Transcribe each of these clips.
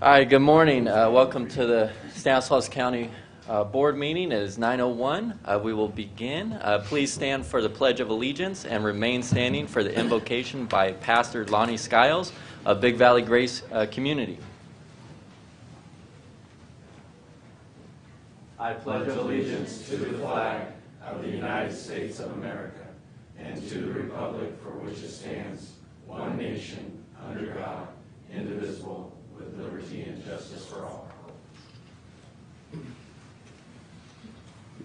Hi, good morning. Welcome to the Stanislaus County Board meeting. It is 9:01. We will begin. Please stand for the Pledge of Allegiance and remain standing for the invocation by Pastor Lonnie Skiles of Big Valley Grace Community. I pledge allegiance to the flag of the United States of America and to the republic for which it stands, one nation, under God, indivisible, with liberty and justice for all.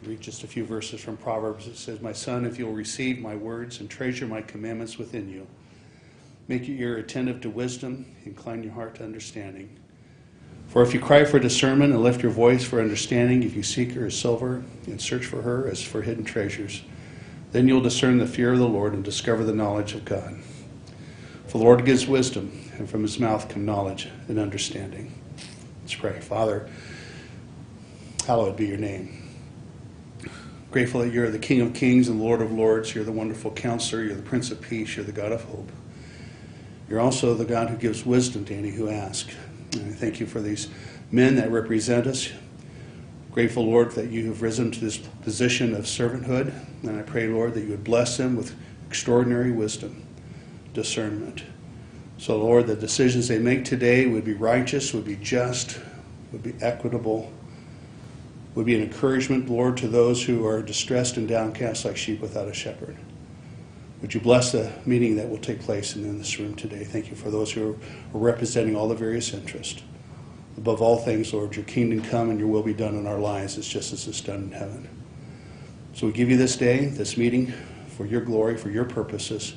Read just a few verses from Proverbs. It says, "My son, if you'll receive my words and treasure my commandments within you, make your ear attentive to wisdom, incline your heart to understanding. For if you cry for discernment and lift your voice for understanding, if you seek her as silver and search for her as for hidden treasures, then you'll discern the fear of the Lord and discover the knowledge of God. For the Lord gives wisdom, and from his mouth come knowledge and understanding." Let's pray. Father, hallowed be your name. Grateful that you're the King of Kings and Lord of Lords. You're the wonderful Counselor. You're the Prince of Peace. You're the God of hope. You're also the God who gives wisdom to any who ask. And I thank you for these men that represent us. Grateful, Lord, that you have risen to this position of servanthood. And I pray, Lord, that you would bless them with extraordinary wisdom, discernment. So, Lord, the decisions they make today would be righteous, would be just, would be equitable, would be an encouragement, Lord, to those who are distressed and downcast like sheep without a shepherd. Would you bless the meeting that will take place in this room today? Thank you for those who are representing all the various interests. Above all things, Lord, your kingdom come and your will be done in our lives as just as it's done in heaven. So we give you this day, this meeting, for your glory, for your purposes,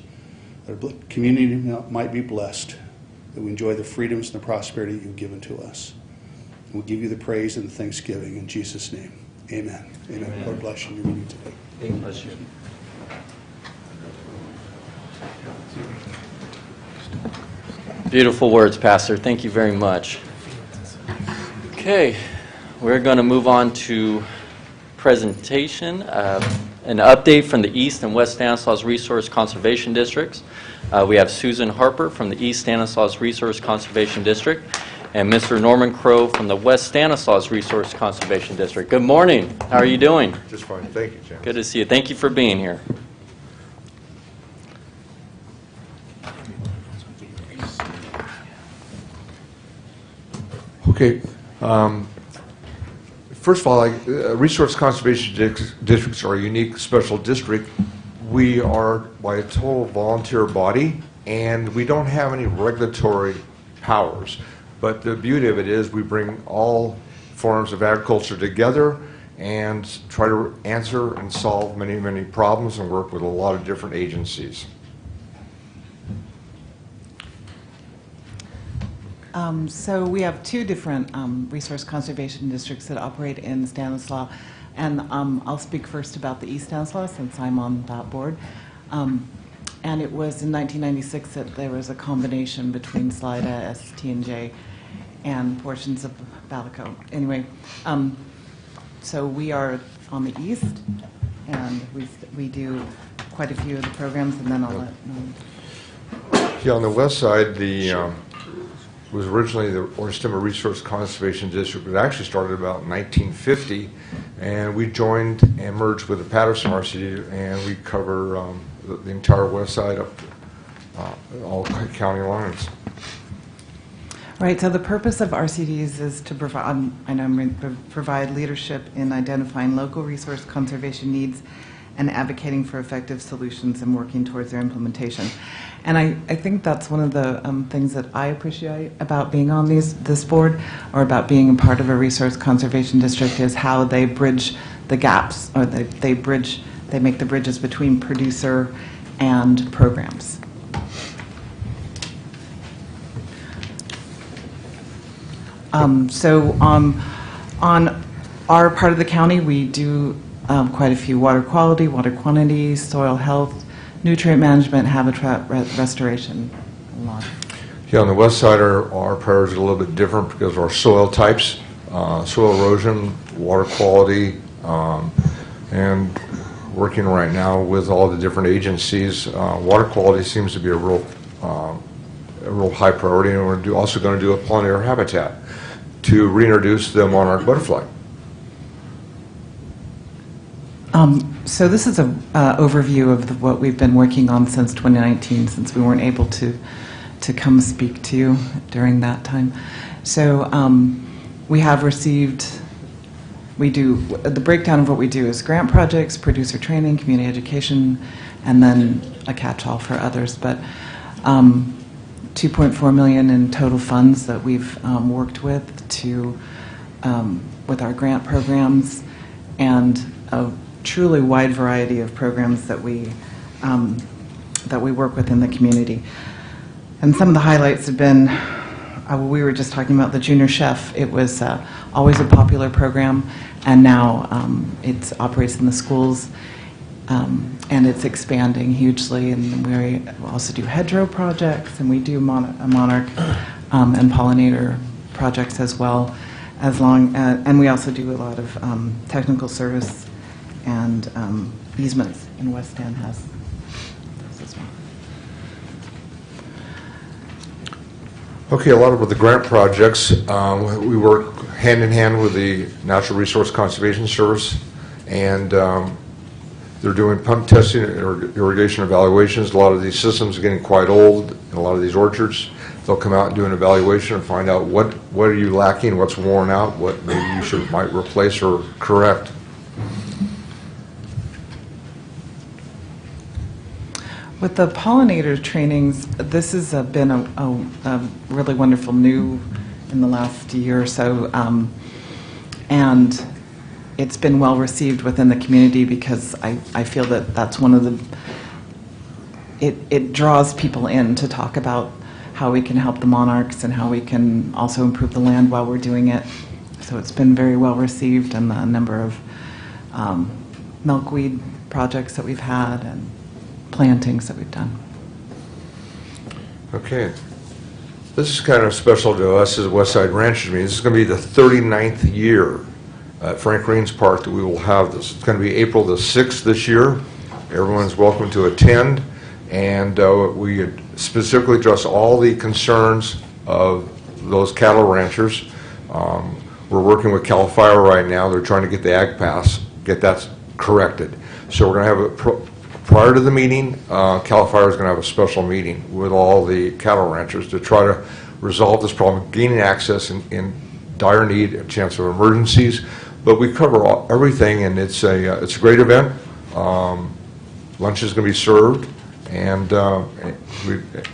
that our community might be blessed, that we enjoy the freedoms and the prosperity you've given to us. And we give you the praise and the thanksgiving in Jesus' name. Amen. Amen. Amen. Lord bless you in your meeting today. Thank you. Beautiful words, Pastor. Thank you very much. Okay, we're going to move on to presentation. An update from the East and West Stanislaus Resource Conservation Districts. We have Susan Harper from the East Stanislaus Resource Conservation District and Mr. Norman Crow from the West Stanislaus Resource Conservation District. Good morning. How are you doing? Just fine. Thank you, James. Good to see you. Thank you for being here. Okay. First of all, resource conservation districts are a unique special district. We are by a total volunteer body, and we don't have any regulatory powers. But the beauty of it is we bring all forms of agriculture together and try to answer and solve many, many problems and work with a lot of different agencies. So we have two different resource conservation districts that operate in Stanislaus, and I'll speak first about the East Stanislaus since I'm on that board. And it was in 1996 that there was a combination between Slida, ST&J, and portions of Balico. Anyway, so we are on the east, and we do quite a few of the programs, and then I'll let Yeah, on the west side, was originally the Oristema Resource Conservation District. It actually started about 1950, and we joined and merged with the Patterson RCD, and we cover the entire west side up to all county lines. Right, so the purpose of RCDs is to provide leadership in identifying local resource conservation needs and advocating for effective solutions and working towards their implementation. And I think that's one of the things that I appreciate about being on this board, or about being a part of a resource conservation district, is how they bridge the gaps, or they make the bridges between producer and programs. So on our part of the county, we do quite a few water quality, water quantity, soil health, nutrient management, habitat restoration. Yeah, on the west side, our priorities are a little bit different because of our soil types, soil erosion, water quality, and working right now with all the different agencies. Water quality seems to be a real a real high priority, and we're also going to do a pollinator habitat to reintroduce the monarch butterfly. So this is an overview of what we've been working on since 2019, since we weren't able to come speak to you during that time. So we have received, the breakdown of what we do is grant projects, producer training, community education, and then a catch-all for others. But 2.4 million in total funds that we've worked with with our grant programs, and a truly wide variety of programs that we work with in the community. And some of the highlights have been, we were just talking about the junior chef. It was always a popular program, and now it operates in the schools, and it's expanding hugely. And we also do hedgerow projects, and we do monarch and pollinator projects as well, and we also do a lot of technical service and easements, and West End has those as well. Okay, a lot of the grant projects, we work hand in hand with the Natural Resource Conservation Service, and they're doing pump testing and irrigation evaluations. A lot of these systems are getting quite old in a lot of these orchards. They'll come out and do an evaluation and find out what are you lacking, what's worn out, what maybe you might replace or correct. With the pollinator trainings, this has been a really wonderful new in the last year or so, and it's been well received within the community, because I feel that that's one of the, it draws people in to talk about how we can help the monarchs and how we can also improve the land while we're doing it. So it's been very well received, and the number of milkweed projects that we've had and plantings that we've done. Okay. This is kind of special to us as West Side Ranchers meeting. This is going to be the 39th year at Frank Raines Park that we will have this. It's going to be April the 6th this year. Everyone's welcome to attend, and we specifically address all the concerns of those cattle ranchers. We're working with CAL FIRE right now. They're trying to get the Ag Pass, get that corrected. So we're going to have prior to the meeting, CAL FIRE is going to have a special meeting with all the cattle ranchers to try to resolve this problem, gaining access in dire need, a chance of emergencies. But we cover everything, and it's a great event. Lunch is going to be served, and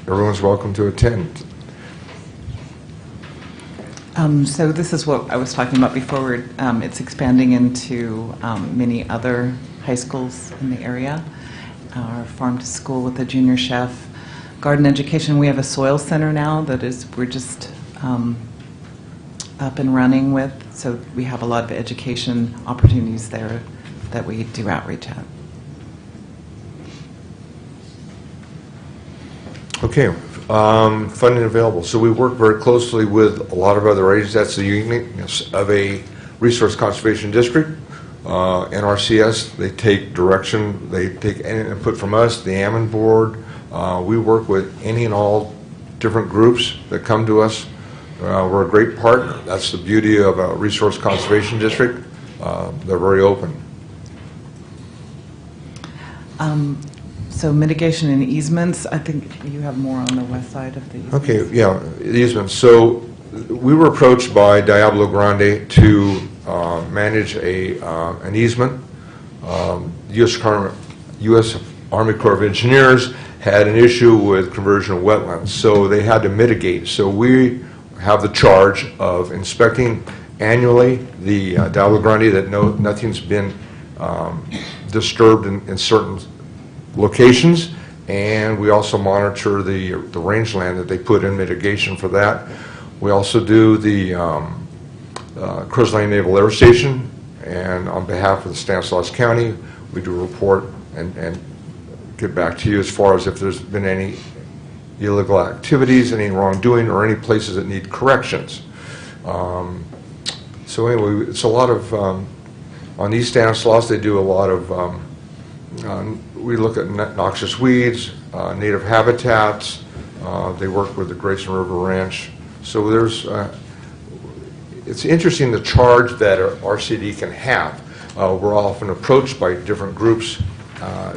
everyone's welcome to attend. So this is what I was talking about before. It's expanding into many other high schools in the area. Our farm to school with a junior chef, garden education. We have a soil center now that we're just up and running with. So we have a lot of education opportunities there that we do outreach at. Okay, funding available. So we work very closely with a lot of other agencies. That's the uniqueness of a resource conservation district. NRCS, they take direction, they take input from us, the Ammon Board. We work with any and all different groups that come to us. We're a great partner. That's the beauty of a resource conservation district. They're very open. So mitigation and easements, I think you have more on the west side of the easements. Okay, yeah, easements. So we were approached by Diablo Grande to manage an easement. U.S. Army Corps of Engineers had an issue with conversion of wetlands, so they had to mitigate. So we have the charge of inspecting annually the Diablo Grande, that nothing's been disturbed in certain locations, and we also monitor the rangeland that they put in mitigation for that. We also do the Cruz Lane Naval Air Station, and on behalf of the Stanislaus County, we do a report and get back to you as far as if there's been any illegal activities, any wrongdoing, or any places that need corrections. So anyway, it's a lot of, on East Stanislaus, they do a lot of, we look at noxious weeds, native habitats, They work with the Grayson River Ranch. So there's, it's interesting the charge that a RCD can have. We're often approached by different groups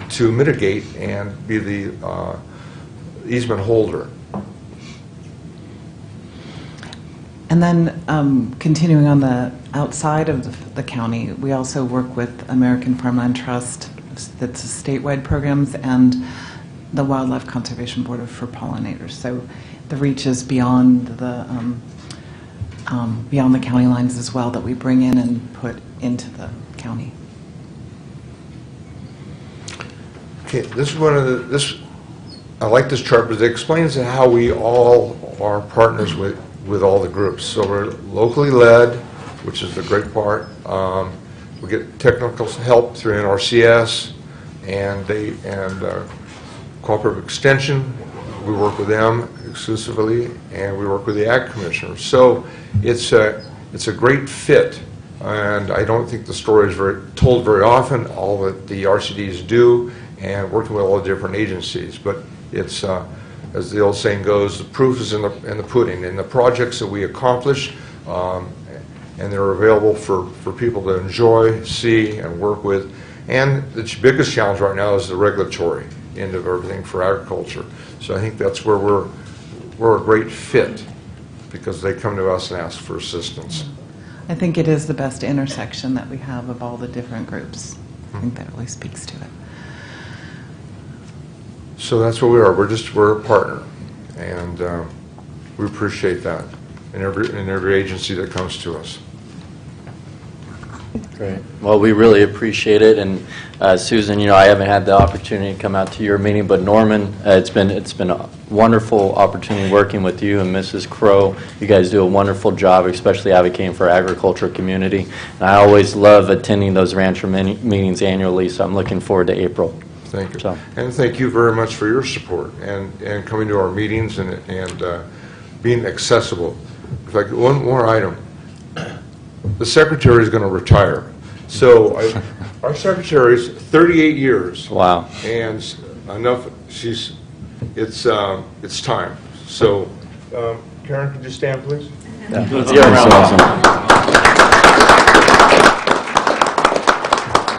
to mitigate and be the easement holder. And then continuing on the outside of the county, we also work with American Farmland Trust, that's statewide programs, and the Wildlife Conservation Board for pollinators. So the reach is beyond the county lines as well, that we bring in and put into the county. Okay, this is one of the, I like this chart because it explains how we all are partners with all the groups. So we're locally led, which is the great part. We get technical help through NRCS and Cooperative Extension. We work with them exclusively, and we work with the Ag Commissioner. So it's a great fit, and I don't think the story is told very often, all that the RCDs do, and working with all the different agencies. But it's, as the old saying goes, the proof is in the pudding, in the projects that we accomplish, and they're available for people to enjoy, see, and work with. And the biggest challenge right now is the regulatory end of everything for agriculture. So I think that's where we're a great fit, because they come to us and ask for assistance. I think it is the best intersection that we have of all the different groups. I think that really speaks to it. So that's what we are. We're a partner, and we appreciate that in every agency that comes to us. Great. Well, we really appreciate it. And Susan, you know, I haven't had the opportunity to come out to your meeting, but Norman, it's been a wonderful opportunity working with you and Mrs. Crow. You guys do a wonderful job, especially advocating for agriculture community. And I always love attending those rancher meetings annually, so I'm looking forward to April. Thank you. So. And thank you very much for your support and coming to our meetings and being accessible. In fact, one more item. The secretary is going to retire. So our secretary is 38 years. Wow. And enough, it's time. So, Karen, could you stand, please? Yeah. Let's give her a round of applause.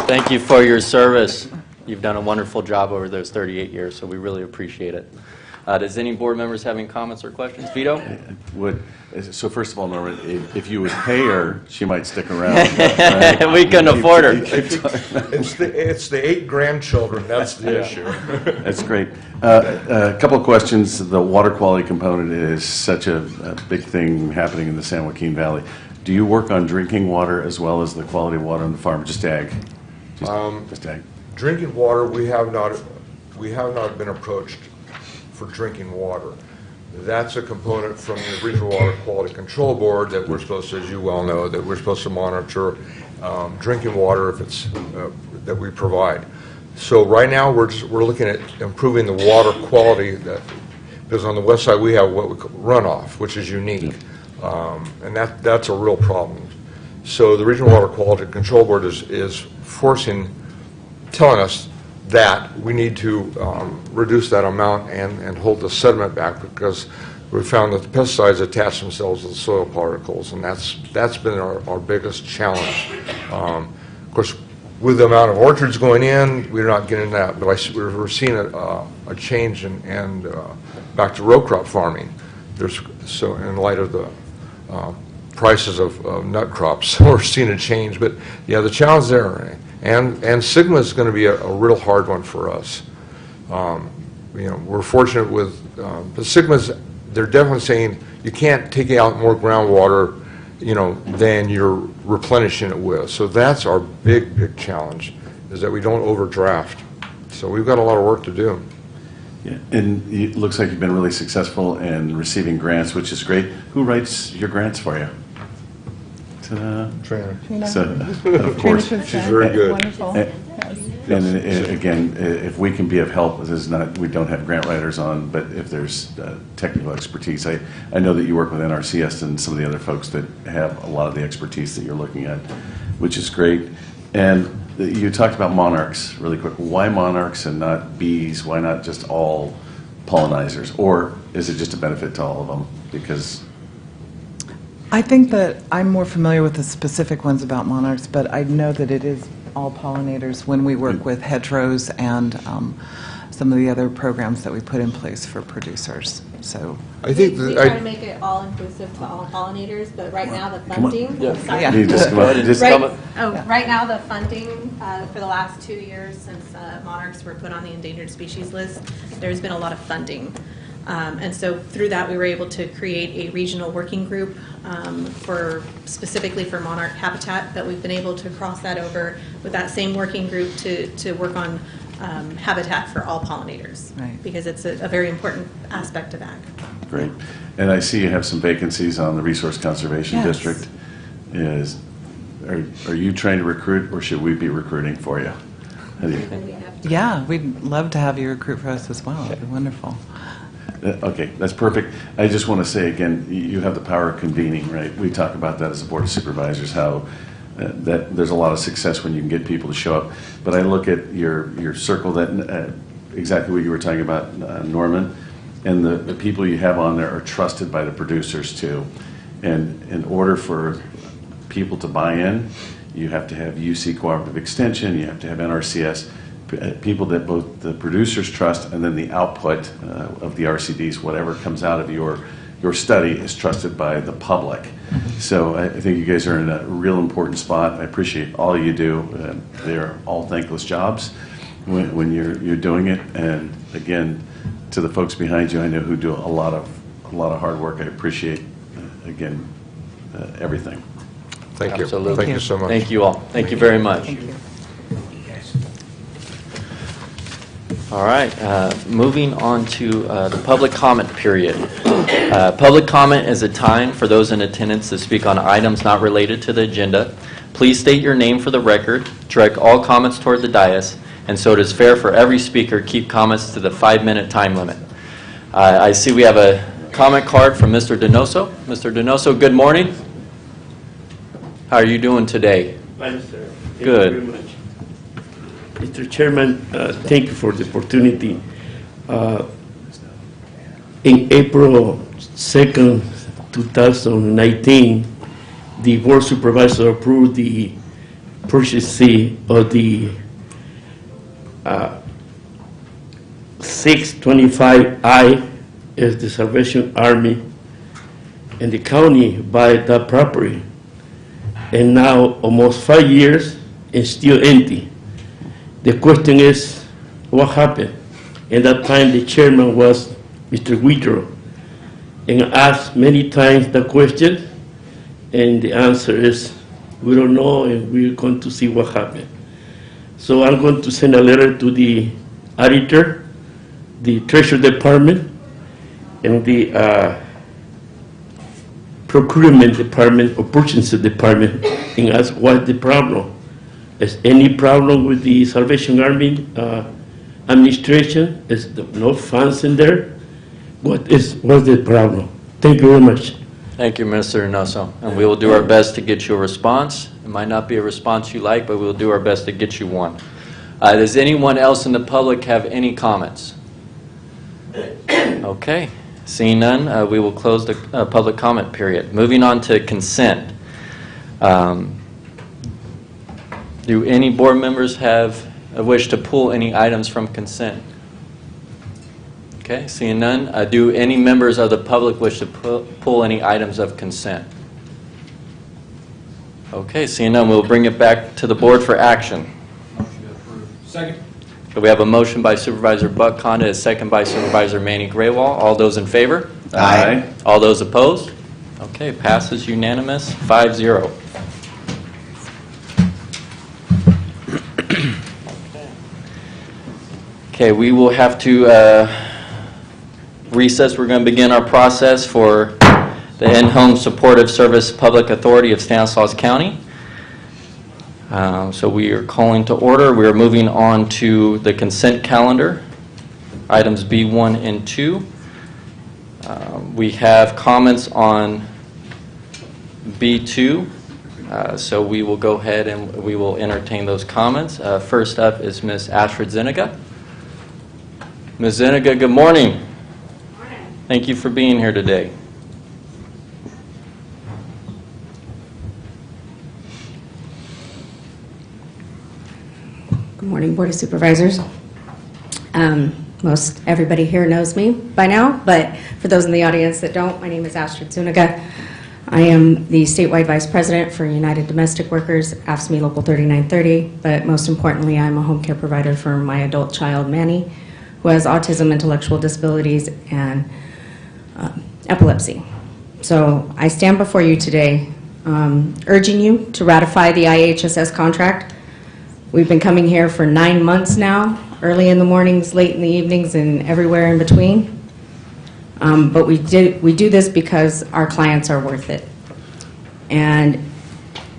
Thank you for your service. You've done a wonderful job over those 38 years, so we really appreciate it. Does any board members have any comments or questions? Vito? So first of all, Norman, if you would pay her, she might stick around. Right? We couldn't afford her. It's the 8 grandchildren, that's the issue. That's great. A couple of questions. The water quality component is such a big thing happening in the San Joaquin Valley. Do you work on drinking water as well as the quality of water on the farm? Just ag? Just ag. Drinking water, we have not been approached for drinking water. That's a component from the Regional Water Quality Control Board that we're supposed to, as you well know, that we're supposed to monitor drinking water if it's that we provide. So right now we're looking at improving the water quality, because on the west side we have what we call runoff, which is unique, and that's a real problem. So the Regional Water Quality Control Board is telling us that we need to reduce that amount and hold the sediment back, because we found that the pesticides attach themselves to the soil particles, and that's been our biggest challenge. Of course, with the amount of orchards going in, we're not getting that, but we're seeing a change and back to row crop farming. So in light of the prices of nut crops, so we're seeing a change. But yeah, the challenge there. And Sigma is going to be a real hard one for us. You know, we're fortunate with the Sigmas. They're definitely saying you can't take out more groundwater, you know, than you're replenishing it with. So that's our big challenge, is that we don't overdraft. So we've got a lot of work to do. Yeah, and it looks like you've been really successful in receiving grants, which is great. Who writes your grants for you? Trainer. So, of course. She's very good. Wonderful. And again, if we can be of help, this is not, we don't have grant writers on, but if there's technical expertise, I know that you work with NRCS and some of the other folks that have a lot of the expertise that you're looking at, which is great. And you talked about monarchs really quick. Why monarchs and not bees? Why not just all pollinizers, or is it just a benefit to all of them? Because I think that I'm more familiar with the specific ones about monarchs, but I know that it is all pollinators when we work with hedgerows and some of the other programs that we put in place for producers. So, I think We that try to make it all inclusive to all pollinators, but right now the funding. Sorry. Yeah. you just come up, just Right, come up. right now the funding for the last 2 years since monarchs were put on the endangered species list, there's been a lot of funding. And so through that, we were able to create a regional working group specifically for monarch habitat, but we've been able to cross that over with that same working group to work on habitat for all pollinators. Right. Because it's a very important aspect of ag. Great. And I see you have some vacancies on the Resource Conservation Yes. District. Are you trying to recruit, or should we be recruiting for you? How do you think? And we have yeah, we'd love to have you recruit for us as well. It'd be wonderful. Okay, that's perfect. I just want to say again, you have the power of convening, right? We talk about that as a Board of Supervisors, how that there's a lot of success when you can get people to show up. But I look at your circle, that exactly what you were talking about, Norman, and the people you have on there are trusted by the producers too. And in order for people to buy in, you have to have UC Cooperative Extension, you have to have NRCS, people that both the producers trust, and then the output of the RCDs, whatever comes out of your study, is trusted by the public. So I think you guys are in a real important spot. I appreciate all you do. They're all thankless jobs when you're doing it. And again, to the folks behind you, I know who do a lot of hard work. I appreciate again everything. Thank you. Absolutely. Thank you so much. Thank you all. Thank you very much. Thank you. All right, moving on to the public comment period. Public comment is a time for those in attendance to speak on items not related to the agenda. Please state your name for the record, direct all comments toward the dais, and so it is fair for every speaker, keep comments to the 5-minute time limit. I see we have a comment card from Mr. Donoso. Mr. Donoso, good morning. How are you doing today? Fine, sir. Thank Good. you very much. Mr. Chairman, thank you for the opportunity. In April 2nd, 2019, the Board Supervisor approved the purchasing of the 625I as the Salvation Army, and the county bought that property. And now, almost 5 years, and still empty. The question is, what happened? At that time, the chairman was Mr. Whitro, and I asked many times the question, and the answer is, we don't know, and we're going to see what happened. So I'm going to send a letter to the auditor, the Treasury Department, and the Procurement Department or Purchasing Department, and ask what's the problem. Is any problem with the Salvation Army administration? Is there no funds in there? What's the problem? Thank you very much. Thank you, Mr. Donoso. And we will do our best to get you a response. It might not be a response you like, but we'll do our best to get you one. Does anyone else in the public have any comments? Okay. Seeing none, we will close the public comment period. Moving on to consent. Do any board members have a wish to pull any items from consent? Okay, seeing none. Do any members of the public wish to pull any items of consent? Okay, seeing none, we'll bring it back to the board for action. Motion to approve. Second. So we have a motion by Supervisor Buck Conda, a second by Supervisor Manny Graywall. All those in favor? Aye. All those opposed? Okay, passes unanimous, 5-0. Okay, we will have to recess. We're going to begin our process for the In-Home Supportive Service Public Authority of Stanislaus County. So we are calling to order. We are moving on to the consent calendar, items B1 and 2. We have comments on B2, so we will go ahead and we will entertain those comments. First up is Ms. Ashford Zuniga. Ms. Zuniga, good morning. Thank you for being here today. Good morning, Board of Supervisors. Most everybody here knows me by now, but for those in the audience that don't, my name is Astrid Zuniga. I am the statewide vice president for United Domestic Workers, AFSCME Local 3930, but most importantly, I'm a home care provider for my adult child, Manny, who has autism, intellectual disabilities, and epilepsy. So I stand before you today urging you to ratify the IHSS contract. We've been coming here for 9 months now, early in the mornings, late in the evenings, and everywhere in between. But we do this because our clients are worth it. And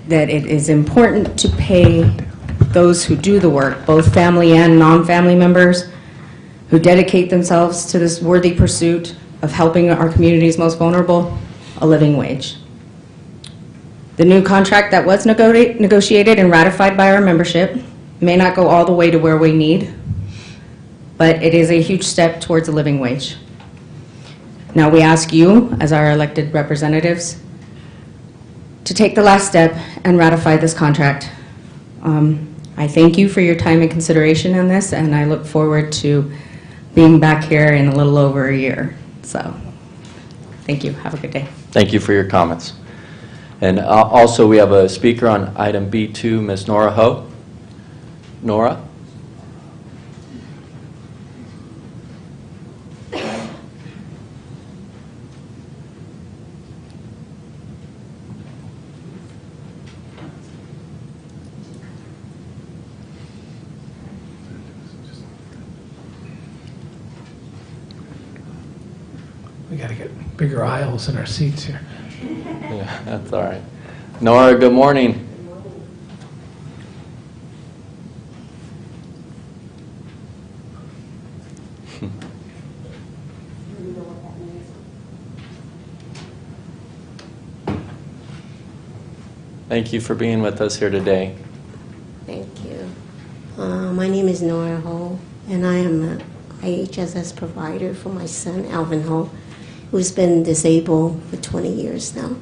that it is important to pay those who do the work, both family and non-family members, who dedicate themselves to this worthy pursuit of helping our community's most vulnerable, a living wage. The new contract that was negotiated and ratified by our membership may not go all the way to where we need, but it is a huge step towards a living wage. Now we ask you, as our elected representatives, to take the last step and ratify this contract. I thank you for your time and consideration in this, and I look forward to being back here in a little over a year. So, thank you. Have a good day. Thank you for your comments. And also, we have a speaker on item B2, Ms. Nora Ho. Nora? We got to get bigger aisles in our seats here. Yeah, that's all right. Nora, good morning. Thank you for being with us here today. Thank you. My name is Nora Ho, and I am an IHSS provider for my son, Alvin Ho, who's been disabled for 20 years now.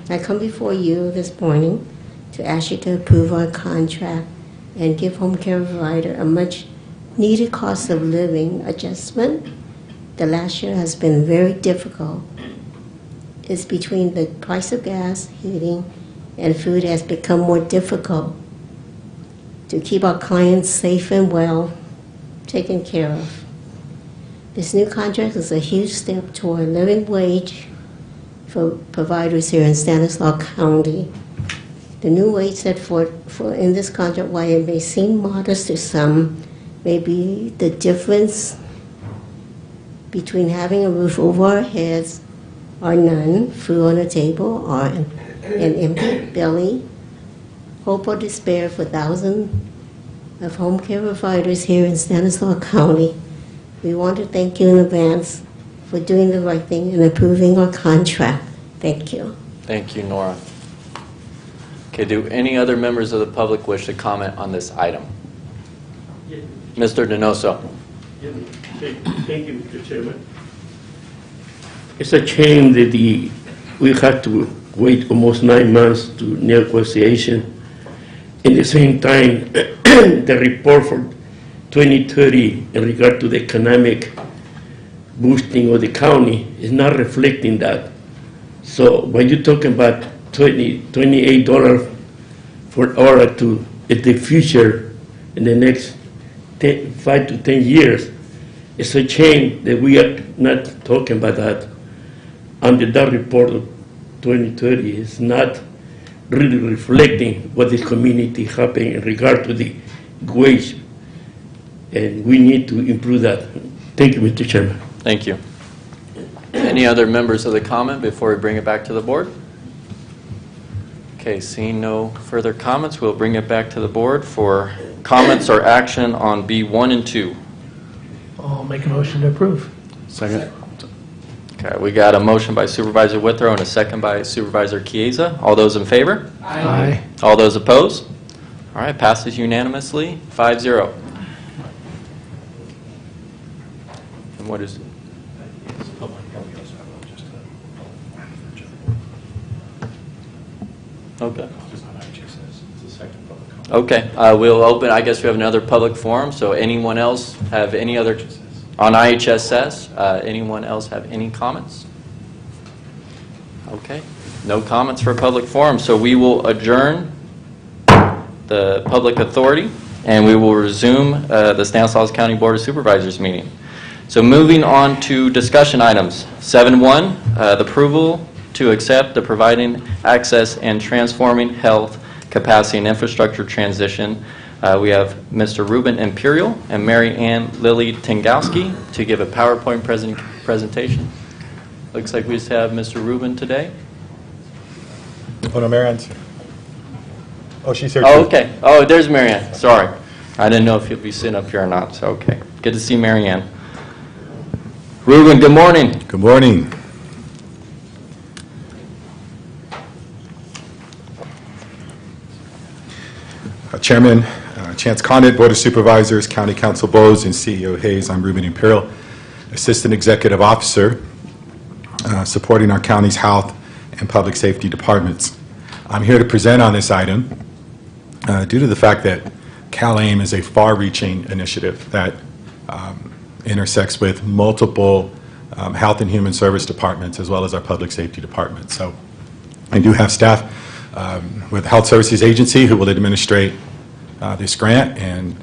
I come before you this morning to ask you to approve our contract and give home care provider a much needed cost of living adjustment. The last year has been very difficult. It's between the price of gas, heating, and food has become more difficult to keep our clients safe and well taken care of. This new contract is a huge step toward living wage for providers here in Stanislaus County. The new wage set forth in this contract, while it may seem modest to some, may be the difference between having a roof over our heads or none, food on the table, or an empty belly, hope or despair for thousands of home care providers here in Stanislaus County. We want to thank you in advance for doing the right thing and approving our contract. Thank you. Thank you, Nora. Okay, do any other members of the public wish to comment on this item? Yes. Mr. Donoso. Thank you, Mr. Chairman. It's a shame that we had to wait almost 9 months to negotiation. In the same time, the report for 2030 in regard to the economic boosting of the county is not reflecting that. So when you're talking about $28 for hour to in the future, in the next 5 to 10 years, it's a shame that we are not talking about that. Under that report of 2030 is not really reflecting what the community happening in regard to the wage, and we need to improve that. Thank you, Mr. Chairman. Thank you. Any other members of the comment before we bring it back to the board? Okay, seeing no further comments, we'll bring it back to the board for comments or action on B1 and 2. I'll make a motion to approve. Second. Okay, we got a motion by Supervisor Withrow and a second by Supervisor Chiesa. All those in favor? Aye. All those opposed? All right, passes unanimously, 5-0. And what is Okay. Okay, we'll open, I guess we have another public forum, so anyone else have any other, on IHSS, anyone else have any comments? Okay, no comments for public forum, so we will adjourn the public authority, and we will resume the Stanislaus County Board of Supervisors meeting. So moving on to discussion items. 7.1, the approval to accept the providing access and transforming health capacity and infrastructure transition. We have Mr. Ruben Imperial and Mary Ann Lily Tengowski to give a PowerPoint presentation. Looks like we just have Mr. Ruben today. Oh, no, Mary Ann's here. Oh, she's here Oh, too. okay. Oh, there's Mary Ann. Sorry. I didn't know if you'll be sitting up here or not, so okay. Good to see Mary Ann. Ruben, good morning. Good morning. Chairman Chance Condit, Board of Supervisors, County Council Bowes, and CEO Hayes, I'm Ruben Imperial, Assistant Executive Officer, supporting our county's health and public safety departments. I'm here to present on this item due to the fact that CalAIM is a far-reaching initiative that intersects with multiple health and human service departments as well as our public safety department. So I do have staff with the Health Services Agency who will administrate this grant and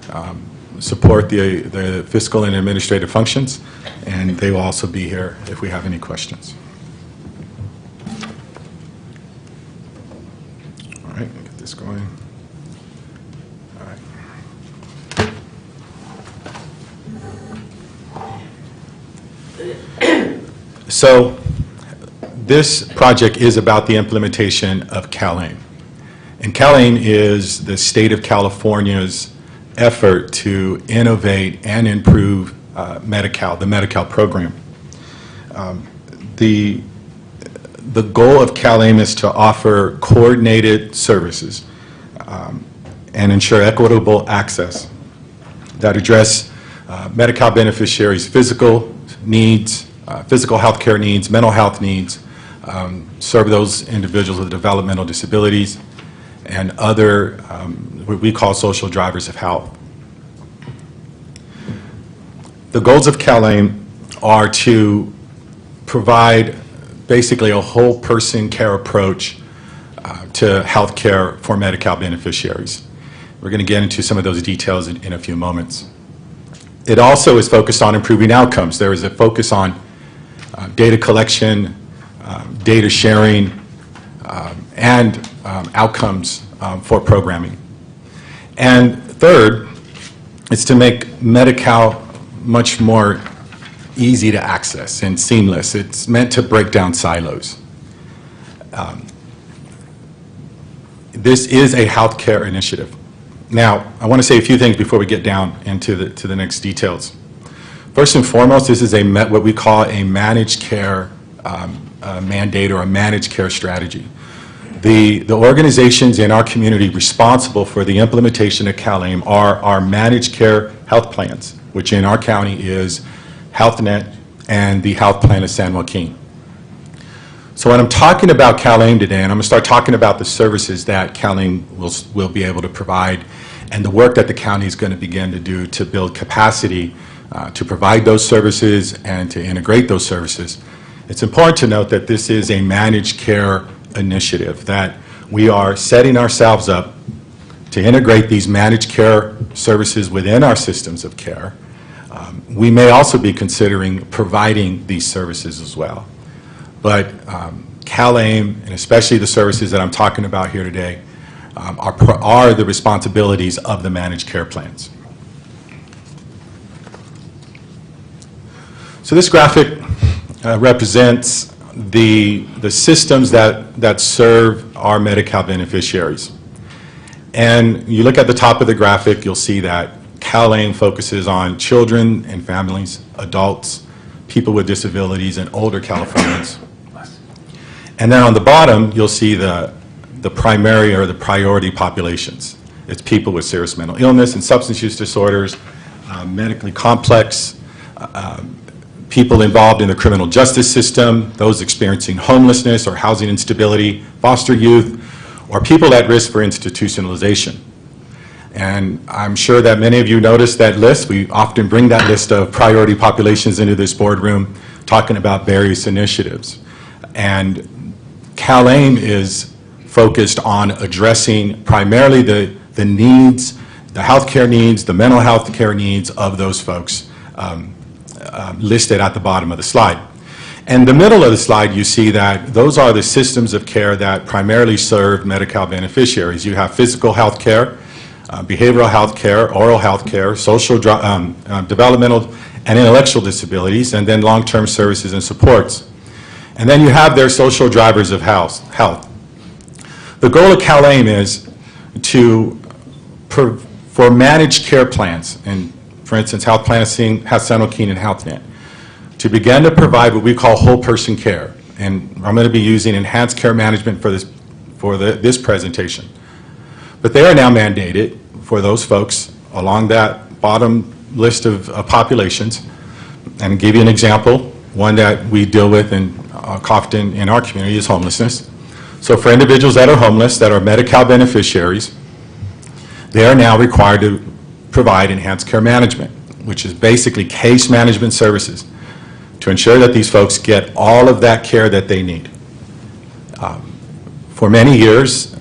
support the fiscal and administrative functions, and they will also be here if we have any questions. All right, get this going. All right. So this project is about the implementation of CalAIM. And CalAIM is the state of California's effort to innovate and improve the Medi-Cal program. The goal of CalAIM is to offer coordinated services and ensure equitable access that address Medi-Cal beneficiaries' physical needs, physical health care needs, mental health needs, serve those individuals with developmental disabilities, and other what we call social drivers of health. The goals of CalAIM are to provide basically a whole person care approach to health care for Medi-Cal beneficiaries. We're going to get into some of those details in a few moments. It also is focused on improving outcomes. There is a focus on data collection, data sharing, and outcomes for programming. And third, it's to make Medi-Cal much more easy to access and seamless. It's meant to break down silos. This is a healthcare initiative. Now, I want to say a few things before we get down into the next details. First and foremost, this is what we call a managed care mandate or a managed care strategy. The organizations in our community responsible for the implementation of CalAIM are our managed care health plans, which in our county is HealthNet and the Health Plan of San Joaquin. So when I'm talking about CalAIM today, and I'm going to start talking about the services that CalAIM will be able to provide and the work that the county is going to begin to do to build capacity to provide those services and to integrate those services, it's important to note that this is a managed care initiative, that we are setting ourselves up to integrate these managed care services within our systems of care. We may also be considering providing these services as well. But CalAIM, and especially the services that I'm talking about here today, are the responsibilities of the managed care plans. So this graphic represents the systems that serve our Medi-Cal beneficiaries. And you look at the top of the graphic, you'll see that CalAIM focuses on children and families, adults, people with disabilities, and older Californians. And then on the bottom, you'll see the primary or the priority populations. It's people with serious mental illness and substance use disorders, medically complex, people involved in the criminal justice system, those experiencing homelessness or housing instability, foster youth, or people at risk for institutionalization. And I'm sure that many of you noticed that list. We often bring that list of priority populations into this boardroom, talking about various initiatives. And CalAIM is focused on addressing primarily the needs, the healthcare needs, the mental health care needs of those folks listed at the bottom of the slide. In the middle of the slide, you see that those are the systems of care that primarily serve Medi-Cal beneficiaries. You have physical health care, behavioral health care, oral health care, social developmental and intellectual disabilities, and then long-term services and supports. And then you have their social drivers of health. The goal of CalAIM is for managed care plans, and for instance, Health Plan of San Joaquin and HealthNet, to begin to provide what we call whole person care. And I'm going to be using enhanced care management for this presentation. But they are now mandated for those folks along that bottom list of populations. And to give you an example, one that we deal with often in our community is homelessness. So for individuals that are homeless, that are Medi-Cal beneficiaries, they are now required to provide enhanced care management, which is basically case management services to ensure that these folks get all of that care that they need. For many years,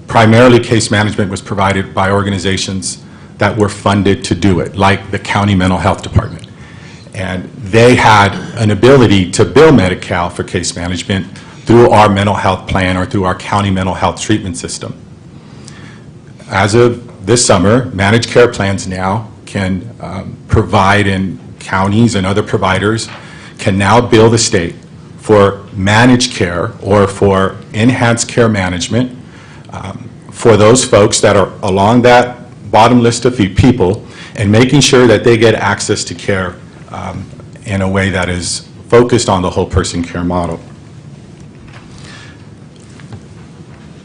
primarily case management was provided by organizations that were funded to do it, like the county mental health department. And they had an ability to bill Medi-Cal for case management through our mental health plan or through our county mental health treatment system. As of this summer, managed care plans now can provide, and counties and other providers can now bill the state for managed care or for enhanced care management for those folks that are along that bottom list of people, and making sure that they get access to care in a way that is focused on the whole person care model.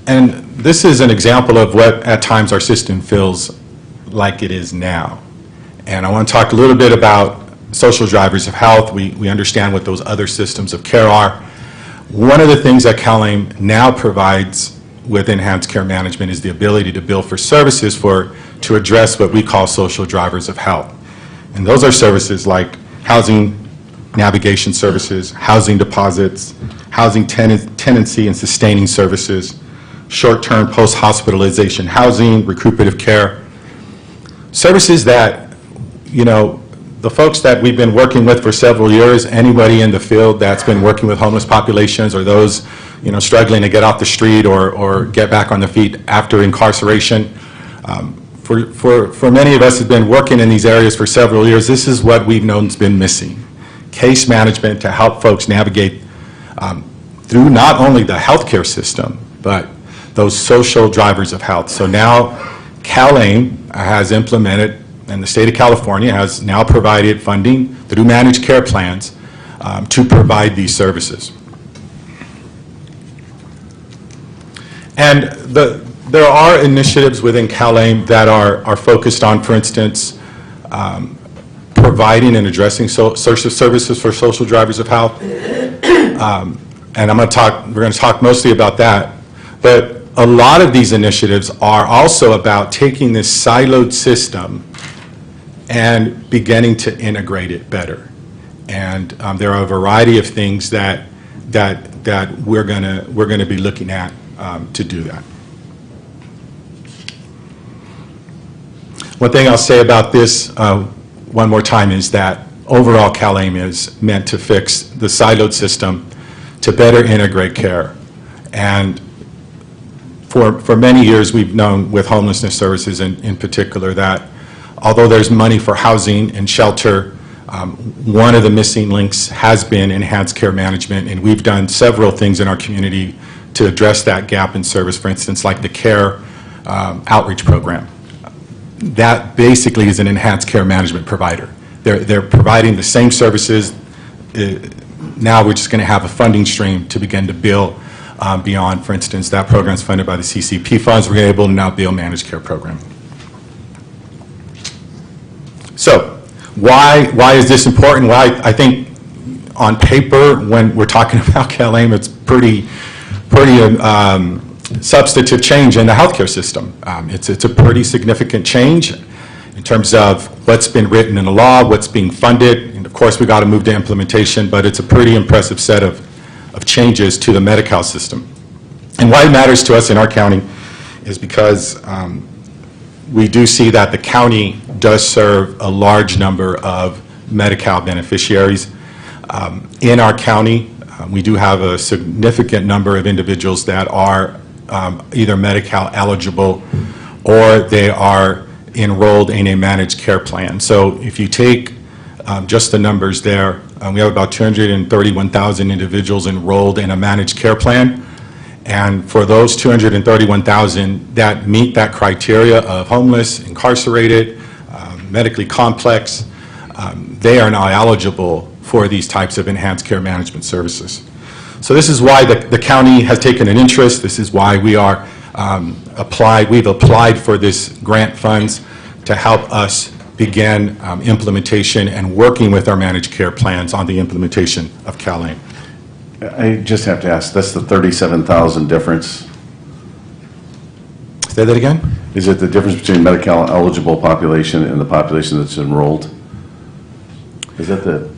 And this is an example of what at times our system feels like it is now. And I want to talk a little bit about social drivers of health. We understand what those other systems of care are. One of the things that CalAIM now provides with enhanced care management is the ability to bill for services to address what we call social drivers of health. And those are services like housing navigation services, housing deposits, housing tenancy and sustaining services, short-term post-hospitalization housing, recuperative care, services that, you know, the folks that we've been working with for several years, anybody in the field that's been working with homeless populations or those, you know, struggling to get off the street or get back on their feet after incarceration, for many of us who've been working in these areas for several years, this is what we've known has been missing. Case management to help folks navigate through not only the healthcare system, but those social drivers of health. So now CalAIM has implemented, and the state of California has now provided funding through managed care plans to provide these services. And there are initiatives within CalAIM that are focused on, for instance, providing and addressing social services for social drivers of health. And we're going to talk mostly about that. But a lot of these initiatives are also about taking this siloed system and beginning to integrate it better. And there are a variety of things that we're going to be looking at to do that. One thing I'll say about this one more time is that overall CalAIM is meant to fix the siloed system to better integrate care. And for many years we've known with homelessness services in particular that although there's money for housing and shelter, one of the missing links has been enhanced care management, and we've done several things in our community to address that gap in service, for instance, like the care outreach program. That basically is an enhanced care management provider. They're providing the same services. Now we're just going to have a funding stream to begin to bill beyond, for instance, that program is funded by the CCP funds. We're able to now bill managed care program. So why is this important? Well, I think on paper, when we're talking about CalAIM, it's pretty substantive change in the healthcare system. It's a pretty significant change in terms of what's been written in the law, what's being funded, and of course we got to move to implementation, but it's a pretty impressive set of changes to the Medi-Cal system. And why it matters to us in our county is because we do see that the county does serve a large number of Medi-Cal beneficiaries. In our county, we do have a significant number of individuals that are either Medi-Cal eligible or they are enrolled in a managed care plan. So if you take just the numbers there, we have about 231,000 individuals enrolled in a managed care plan. And for those 231,000 that meet that criteria of homeless, incarcerated, medically complex, they are now eligible for these types of enhanced care management services. So this is why the county has taken an interest. This is why we are we've applied for this grant funds to help us begin implementation and working with our managed care plans on the implementation of CalAIM. I just have to ask, that's the 37,000 difference? Say that again? Is it the difference between Medi-Cal eligible population and the population that's enrolled? Is that the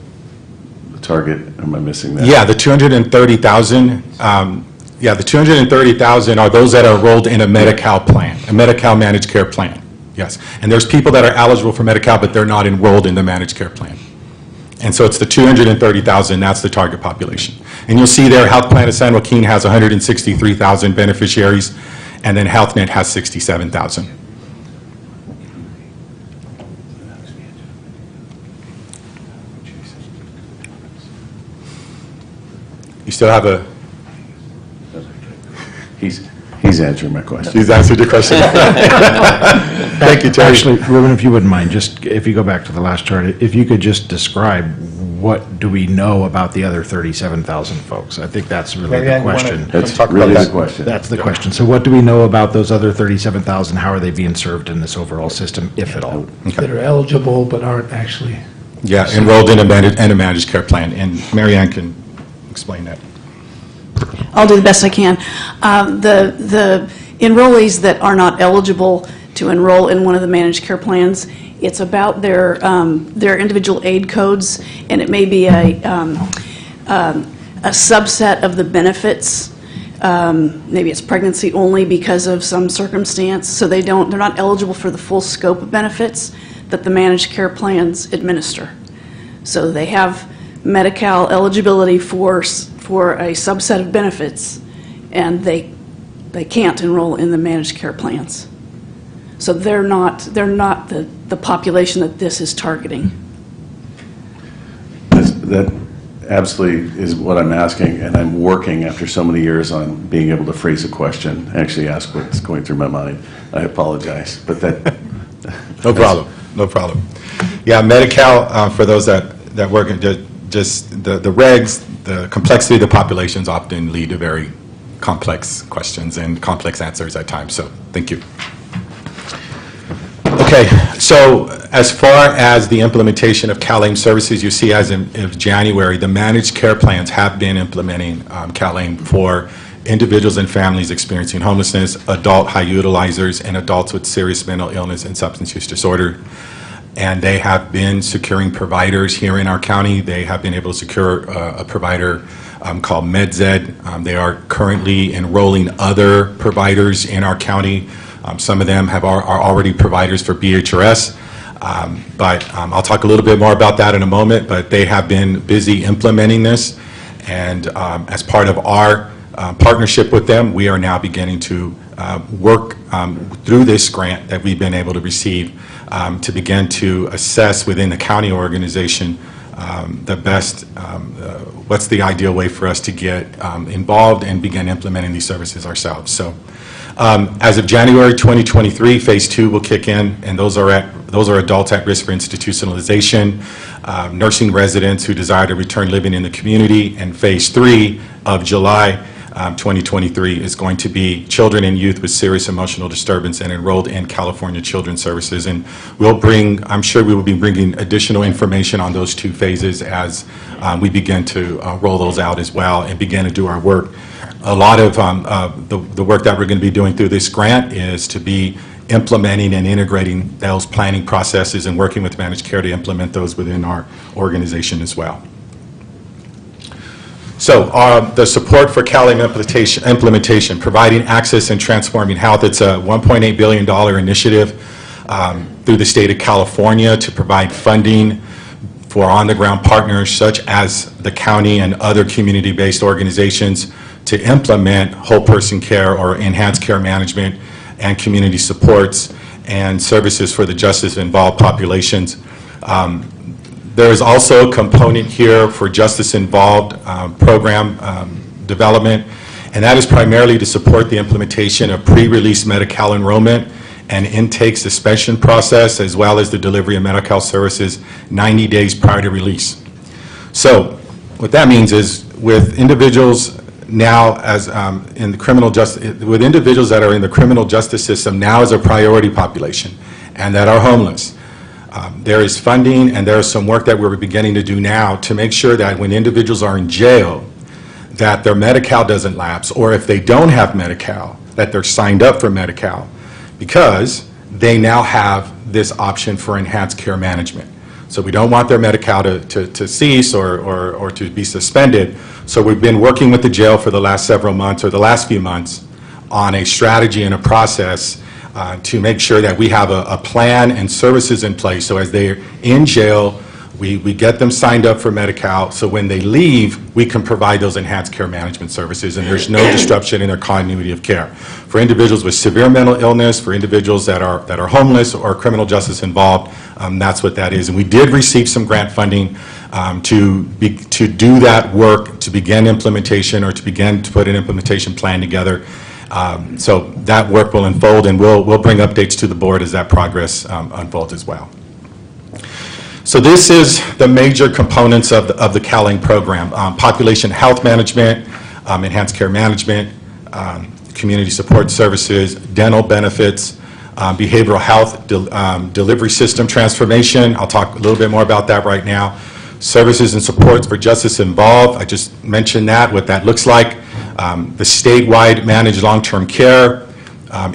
target? Am I missing that? Yeah, the 230,000. Yeah, the 230,000 are those that are enrolled in a Medi-Cal plan, a Medi-Cal managed care plan. Yes, and there's people that are eligible for Medi-Cal, but they're not enrolled in the managed care plan. And so it's the 230,000. That's the target population. And you'll see there, Health Plan of San Joaquin has 163,000 beneficiaries, and then HealthNet has 67,000. You still have a... He's answering my question. He's answered your question. Thank you, Terry. Actually, Ruben, if you wouldn't mind, just if you go back to the last chart, if you could just describe what do we know about the other 37,000 folks? I think that's really the question. That's really the question. That's the question. So what do we know about those other 37,000? How are they being served in this overall system, if at all? That are eligible but aren't actually. Yeah, enrolled in a managed care plan, and Mary Ann can explain that. I'll do the best I can. The enrollees that are not eligible to enroll in one of the managed care plans, it's about their individual aid codes, and it may be a subset of the benefits. Maybe it's pregnancy only because of some circumstance, so they're not eligible for the full scope of benefits that the managed care plans administer. So they have Medi-Cal eligibility for a subset of benefits, and they can't enroll in the managed care plans. So they're not the population that this is targeting. That absolutely is what I'm asking, and I'm working after so many years on being able to phrase a question, actually ask what's going through my mind. I apologize, but that... No problem, no problem. Yeah, Medi-Cal, for those that work, just the regs, the complexity of the populations often lead to very complex questions and complex answers at times, so thank you. Okay, so as far as the implementation of CalAIM services, you see as of January, the managed care plans have been implementing CalAIM for individuals and families experiencing homelessness, adult high utilizers, and adults with serious mental illness and substance use disorder. And they have been securing providers here in our county. They have been able to secure a provider called MedZed. They are currently enrolling other providers in our county. Some of them are already providers for BHRS, but I'll talk a little bit more about that in a moment, but they have been busy implementing this, and as part of our partnership with them, we are now beginning to work through this grant that we've been able to receive to begin to assess within the county organization the best, what's the ideal way for us to get involved and begin implementing these services ourselves. So as of January 2023, Phase 2 will kick in, and those are adults at risk for institutionalization, nursing residents who desire to return living in the community, and Phase 3 of July 2023 is going to be children and youth with serious emotional disturbance and enrolled in California Children's Services. And I'm sure we will be bringing additional information on those two phases as we begin to roll those out as well and begin to do our work. A lot of the work that we're going to be doing through this grant is to be implementing and integrating those planning processes and working with managed care to implement those within our organization as well. So the support for CalAIM implementation, providing access and transforming health. It's a $1.8 billion initiative through the state of California to provide funding for on-the-ground partners such as the county and other community-based organizations to implement whole person care or enhanced care management and community supports and services for the justice-involved populations. There is also a component here for justice-involved program development, and that is primarily to support the implementation of pre-release Medi-Cal enrollment and intake suspension process, as well as the delivery of Medi-Cal services 90 days prior to release. So what that means is with individuals now as in the criminal justice, with individuals that are in the criminal justice system now as a priority population and that are homeless, there is funding and there is some work that we're beginning to do now to make sure that when individuals are in jail, that their Medi-Cal doesn't lapse, or if they don't have Medi-Cal, that they're signed up for Medi-Cal, because they now have this option for enhanced care management. So we don't want their Medi-Cal to cease or to be suspended. So we've been working with the jail for the last several months or the last few months on a strategy and a process to make sure that we have a plan and services in place. So as they're in jail, we get them signed up for Medi-Cal, so when they leave, we can provide those enhanced care management services, and there's no disruption in their continuity of care. For individuals with severe mental illness, for individuals that are homeless or criminal justice involved, that's what that is. And we did receive some grant funding to do that work, to begin implementation or to begin to put an implementation plan together. So that work will unfold, and we'll bring updates to the board as that progress unfolds as well. So this is the major components of the CalAIM program: population health management, enhanced care management, community support services, dental benefits, behavioral health delivery system transformation. I'll talk a little bit more about that right now. Services and supports for justice involved. I just mentioned that, what that looks like. The statewide managed long-term care,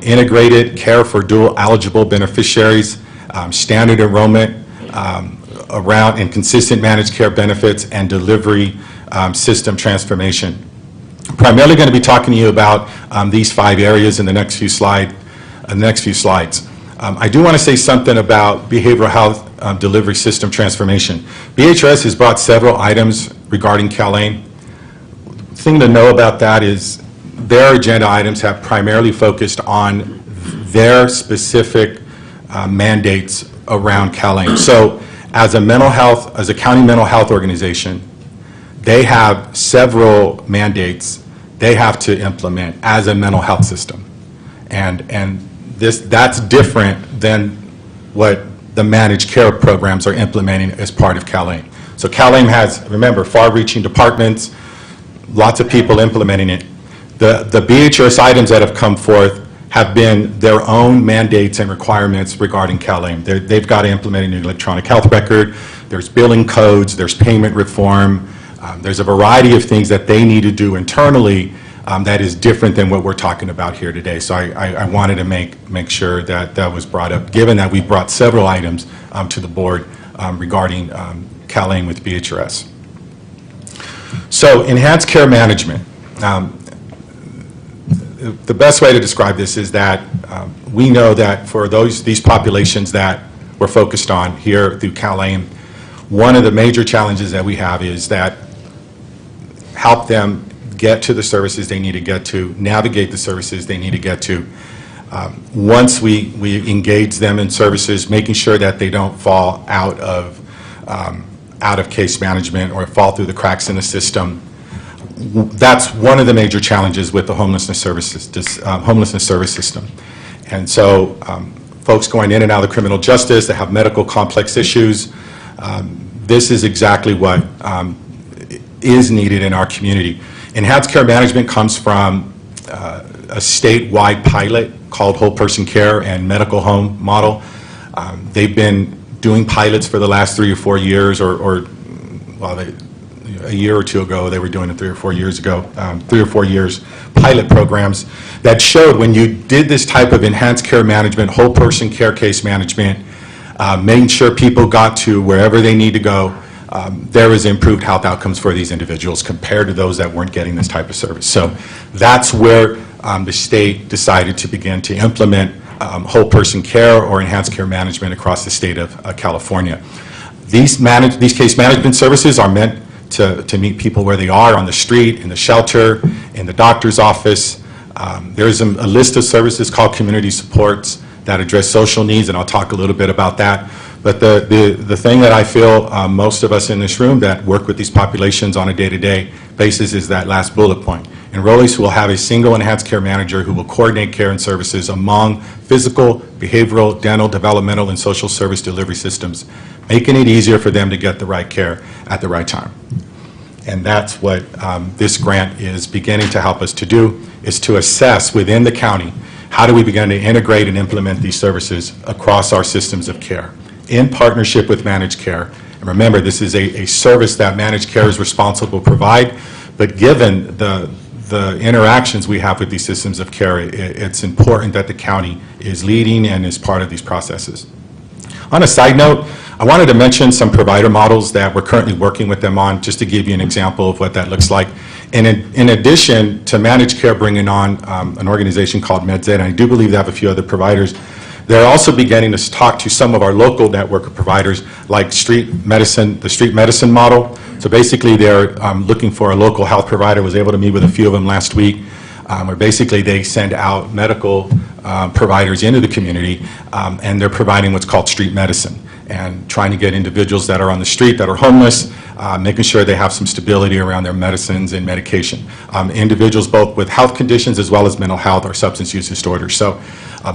integrated care for dual eligible beneficiaries, standard enrollment around and consistent managed care benefits, and delivery system transformation. I'm primarily going to be talking to you about these 5 areas in the next few slides. I do want to say something about behavioral health delivery system transformation. BHRS has brought several items regarding CalAIM. The thing to know about that is their agenda items have primarily focused on their specific mandates around CalAIM. So as a county mental health organization, they have several mandates they have to implement as a mental health system. And that's different than what the managed care programs are implementing as part of CalAIM. So CalAIM has, remember, far-reaching departments, lots of people implementing it. The BHRS items that have come forth have been their own mandates and requirements regarding CalAIM. They've got to implement an electronic health record, there's billing codes, there's payment reform, there's a variety of things that they need to do internally that is different than what we're talking about here today. So I wanted to make sure that that was brought up, given that we brought several items to the board regarding CalAIM with BHRS. So enhanced care management. The best way to describe this is that we know that for these populations that we're focused on here through CalAIM, one of the major challenges that we have is that help them get to the services they need to get to, navigate the services they need to get to. Once we engage them in services, making sure that they don't fall out of case management or fall through the cracks in the system. That's one of the major challenges with the homelessness service system. And so folks going in and out of the criminal justice that have medical complex issues, this is exactly what is needed in our community. Enhanced care management comes from a statewide pilot called Whole Person Care and Medical Home Model. They've been doing pilots for the last 3 or 4 years, a year or two ago, they were doing it 3 or 4 years ago, 3 or 4 years, pilot programs that showed when you did this type of enhanced care management, whole person care case management, making sure people got to wherever they need to go, there was improved health outcomes for these individuals compared to those that weren't getting this type of service. So that's where the state decided to begin to implement whole person care or enhanced care management across the state of California. These case management services are meant to meet people where they are, on the street, in the shelter, in the doctor's office. There's a list of services called community supports that address social needs, and I'll talk a little bit about that. But the thing that I feel most of us in this room that work with these populations on a day-to-day basis is that last bullet point. Enrollees will have a single enhanced care manager who will coordinate care and services among physical, behavioral, dental, developmental, and social service delivery systems, making it easier for them to get the right care at the right time. And that's what this grant is beginning to help us to do, is to assess within the county, how do we begin to integrate and implement these services across our systems of care in partnership with managed care. And remember, this is a service that managed care is responsible to provide, but given the interactions we have with these systems of care, it's important that the county is leading and is part of these processes. On a side note, I wanted to mention some provider models that we're currently working with them on, just to give you an example of what that looks like. And in addition to managed care bringing on an organization called MedZed, and I do believe they have a few other providers, they're also beginning to talk to some of our local network of providers, like street medicine, the street medicine model. So basically they're looking for a local health provider. I was able to meet with a few of them last week, where basically they send out medical providers into the community, and they're providing what's called street medicine, and trying to get individuals that are on the street, that are homeless, making sure they have some stability around their medicines and medication. Individuals both with health conditions as well as mental health or substance use disorders. So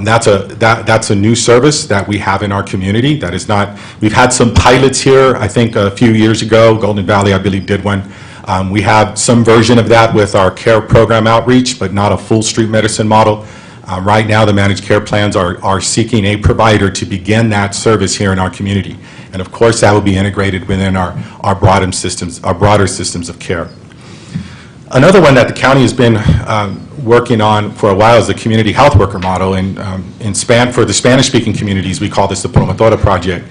that's a new service that we have in our community. That is not, we've had some pilots here, I think a few years ago. Golden Valley, I believe, did one. We have some version of that with our care program outreach, but not a full street medicine model. Right now, the managed care plans are seeking a provider to begin that service here in our community. And of course, that will be integrated within our broader systems of care. Another one that the county has been working on for a while is the community health worker model. And for the Spanish-speaking communities, we call this the Promotora Project.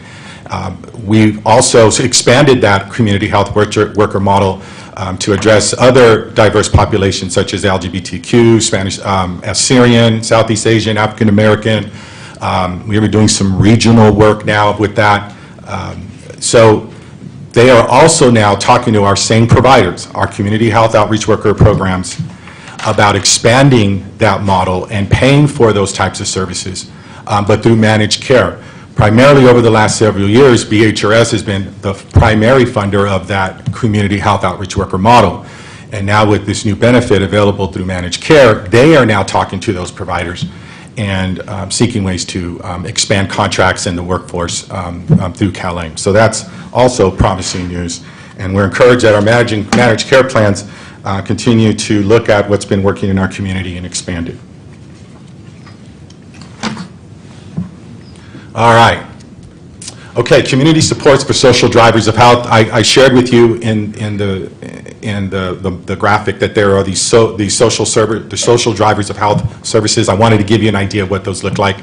We've also expanded that community health worker model to address other diverse populations such as LGBTQ, Spanish, Assyrian, Southeast Asian, African American. We are doing some regional work now with that. So they are also now talking to our same providers, our community health outreach worker programs, about expanding that model and paying for those types of services, but through managed care. Primarily over the last several years, BHRS has been the primary funder of that community health outreach worker model. And now with this new benefit available through managed care, they are now talking to those providers and seeking ways to expand contracts in the workforce through CalAIM. So that's also promising news. And we're encouraged that our managed care plans continue to look at what's been working in our community and expand it. All right. Okay, community supports for social drivers of health. I shared with you in the graphic that there are these social drivers of health services. I wanted to give you an idea of what those look like.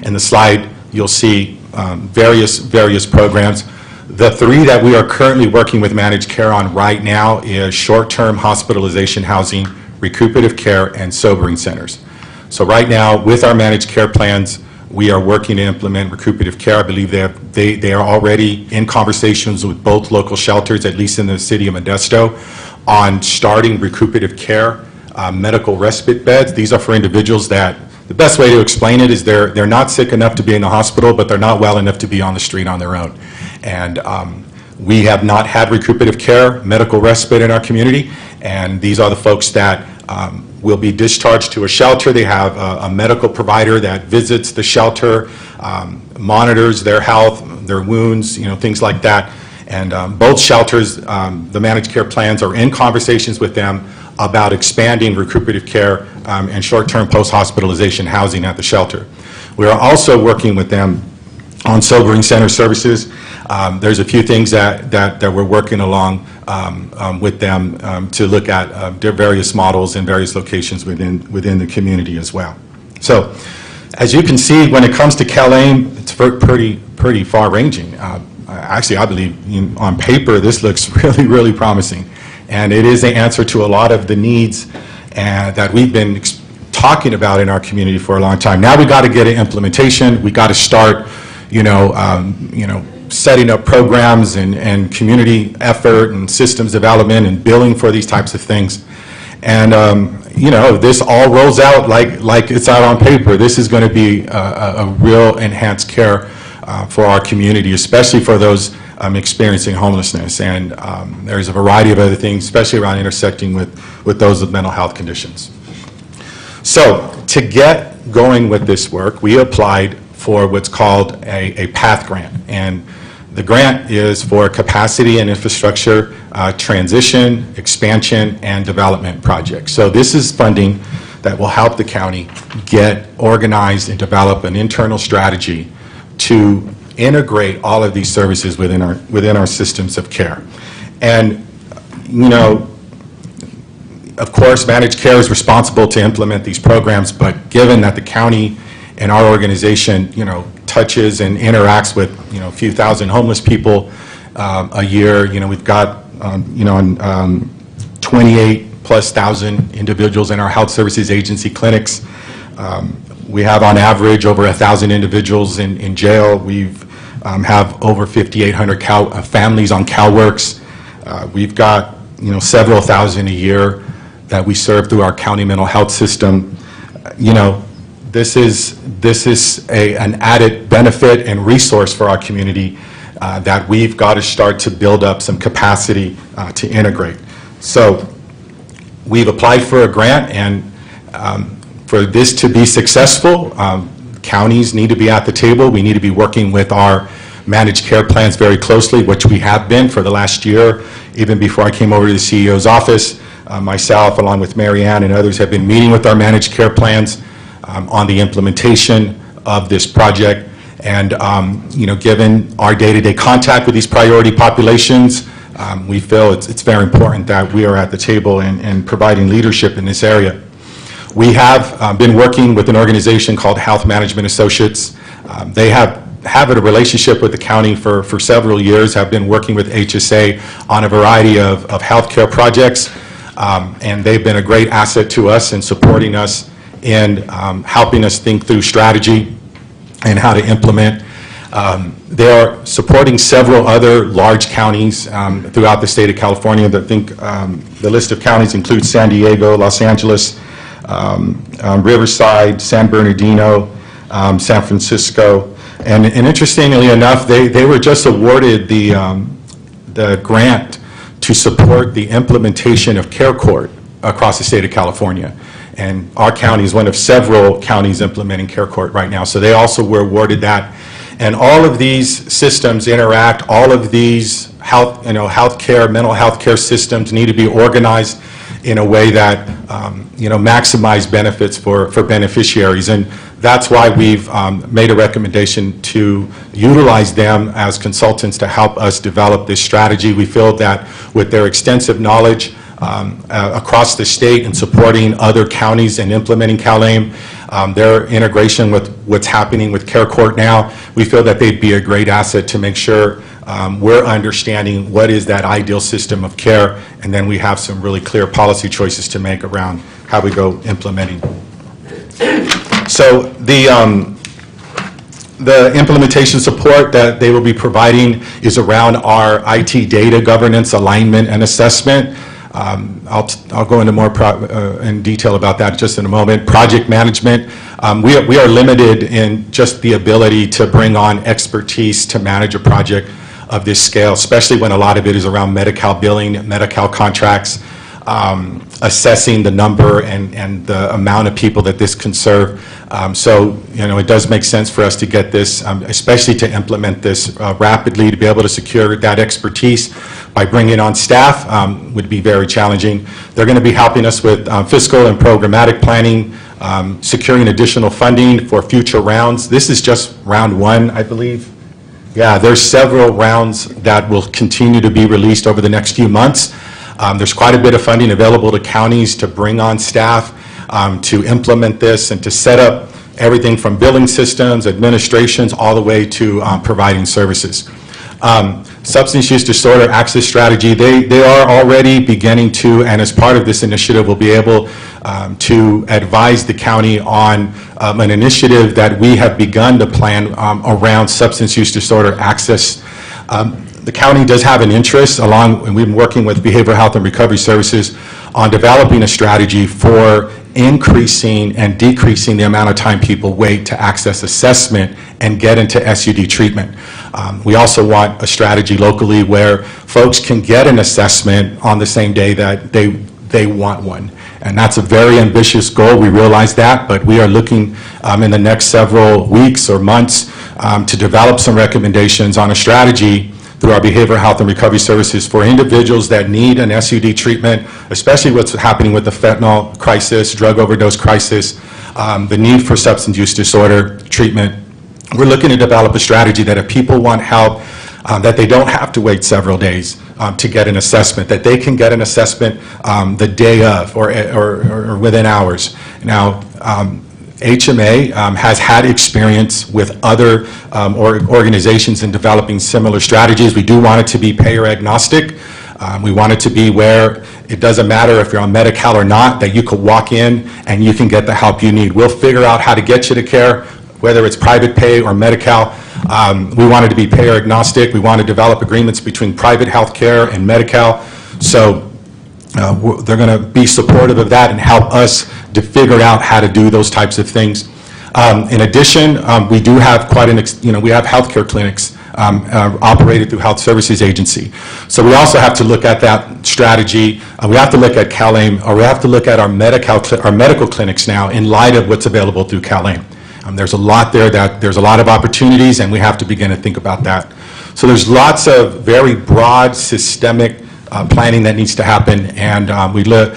In the slide, you'll see various programs. The three that we are currently working with managed care on right now is short-term hospitalization housing, recuperative care, and sobering centers. So right now, with our managed care plans, we are working to implement recuperative care. I believe they are already in conversations with both local shelters, at least in the city of Modesto, on starting recuperative care, medical respite beds. These are for individuals that, the best way to explain it is they're not sick enough to be in the hospital, but they're not well enough to be on the street on their own. And we have not had recuperative care, medical respite in our community, and these are the folks that will be discharged to a shelter. They have a medical provider that visits the shelter, monitors their health, their wounds, things like that. And both shelters, the managed care plans are in conversations with them about expanding recuperative care and short-term post-hospitalization housing at the shelter. We are also working with them on sobering center services. There's a few things that we're working along with them to look at their various models in various locations within the community as well. So, as you can see, when it comes to CalAIM, it's pretty far-ranging. Actually, I believe on paper this looks really, really promising, and it is the answer to a lot of the needs that we've been talking about in our community for a long time. Now we got to get an implementation. We got to start, setting up programs and community effort and systems development and billing for these types of things. And this all rolls out like it's out on paper. This is going to be a real enhanced care for our community, especially for those experiencing homelessness. And there's a variety of other things, especially around intersecting with those with mental health conditions. So to get going with this work, we applied for what's called a PATH grant. And the grant is for capacity and infrastructure transition, expansion, and development projects. So this is funding that will help the county get organized and develop an internal strategy to integrate all of these services within our systems of care. And, of course, managed care is responsible to implement these programs, but given that the county and our organization, touches and interacts with, a few thousand homeless people a year, we've got, 28,000+ individuals in our health services agency clinics. We have on average over 1,000 individuals in jail. We've have over 5,800 families on CalWorks. We've got several thousand a year that we serve through our county mental health system. This is an added benefit and resource for our community that we've got to start to build up some capacity to integrate. So we've applied for a grant, and for this to be successful, counties need to be at the table. We need to be working with our managed care plans very closely, which we have been for the last year. Even before I came over to the CEO's office, myself, along with Mary Ann and others, have been meeting with our managed care plans on the implementation of this project. And given our day-to-day contact with these priority populations, we feel it's very important that we are at the table and providing leadership in this area. We have been working with an organization called Health Management Associates. They have a relationship with the county for several years, have been working with HSA on a variety of healthcare projects, and they've been a great asset to us in supporting us in helping us think through strategy and how to implement. They are supporting several other large counties throughout the state of California. I think the list of counties includes San Diego, Los Angeles, Riverside, San Bernardino, San Francisco. And interestingly enough, they were just awarded the grant to support the implementation of Care Court across the state of California. And our county is one of several counties implementing Care Court right now. So they also were awarded that. And all of these systems interact, all of these healthcare, mental health care systems need to be organized in a way that maximize benefits for beneficiaries. And that's why we've made a recommendation to utilize them as consultants to help us develop this strategy. We feel that with their extensive knowledge across the state and supporting other counties and implementing CalAIM, their integration with what's happening with Care Court now, we feel that they'd be a great asset to make sure we're understanding what is that ideal system of care, and then we have some really clear policy choices to make around how we go implementing. So the implementation support that they will be providing is around our IT data governance, alignment, and assessment. I'll go into more in detail about that just in a moment. Project management, we are limited in just the ability to bring on expertise to manage a project of this scale, especially when a lot of it is around Medi-Cal billing, Medi-Cal contracts. assessing the number and the amount of people that this can serve. So, it does make sense for us to get this, especially to implement this rapidly, to be able to secure that expertise by bringing on staff would be very challenging. They're going to be helping us with fiscal and programmatic planning, securing additional funding for future rounds. This is just round one, I believe. Yeah, there's several rounds that will continue to be released over the next few months. There's quite a bit of funding available to counties to bring on staff, to implement this and to set up everything from billing systems, administrations, all the way to providing services. Substance use disorder access strategy, they are already beginning to, and as part of this initiative, will be able to advise the county on an initiative that we have begun to plan around substance use disorder access. The county does have an interest, and we've been working with Behavioral Health and Recovery Services on developing a strategy for increasing and decreasing the amount of time people wait to access assessment and get into SUD treatment. We also want a strategy locally where folks can get an assessment on the same day that they want one. And that's a very ambitious goal, we realize that, but we are looking in the next several weeks or months to develop some recommendations on a strategy through our Behavioral Health and Recovery Services for individuals that need an SUD treatment, especially what's happening with the fentanyl crisis, drug overdose crisis, the need for substance use disorder treatment. We're looking to develop a strategy that if people want help, that they don't have to wait several days to get an assessment, that they can get an assessment the day of or within hours. Now, HMA has had experience with other organizations in developing similar strategies. We do want it to be payer agnostic. We want it to be where it doesn't matter if you're on Medi-Cal or not, that you could walk in and you can get the help you need. We'll figure out how to get you to care, whether it's private pay or Medi-Cal. We want it to be payer agnostic. We want to develop agreements between private health care and Medi-Cal. So they're going to be supportive of that and help us to figure out how to do those types of things. In addition, we do have we have healthcare clinics operated through Health Services Agency. So we also have to look at that strategy. We have to look at CalAIM, or we have to look at our medical clinics now in light of what's available through CalAIM. There's a lot there, there's a lot of opportunities, and we have to begin to think about that. So there's lots of very broad systemic planning that needs to happen, and we are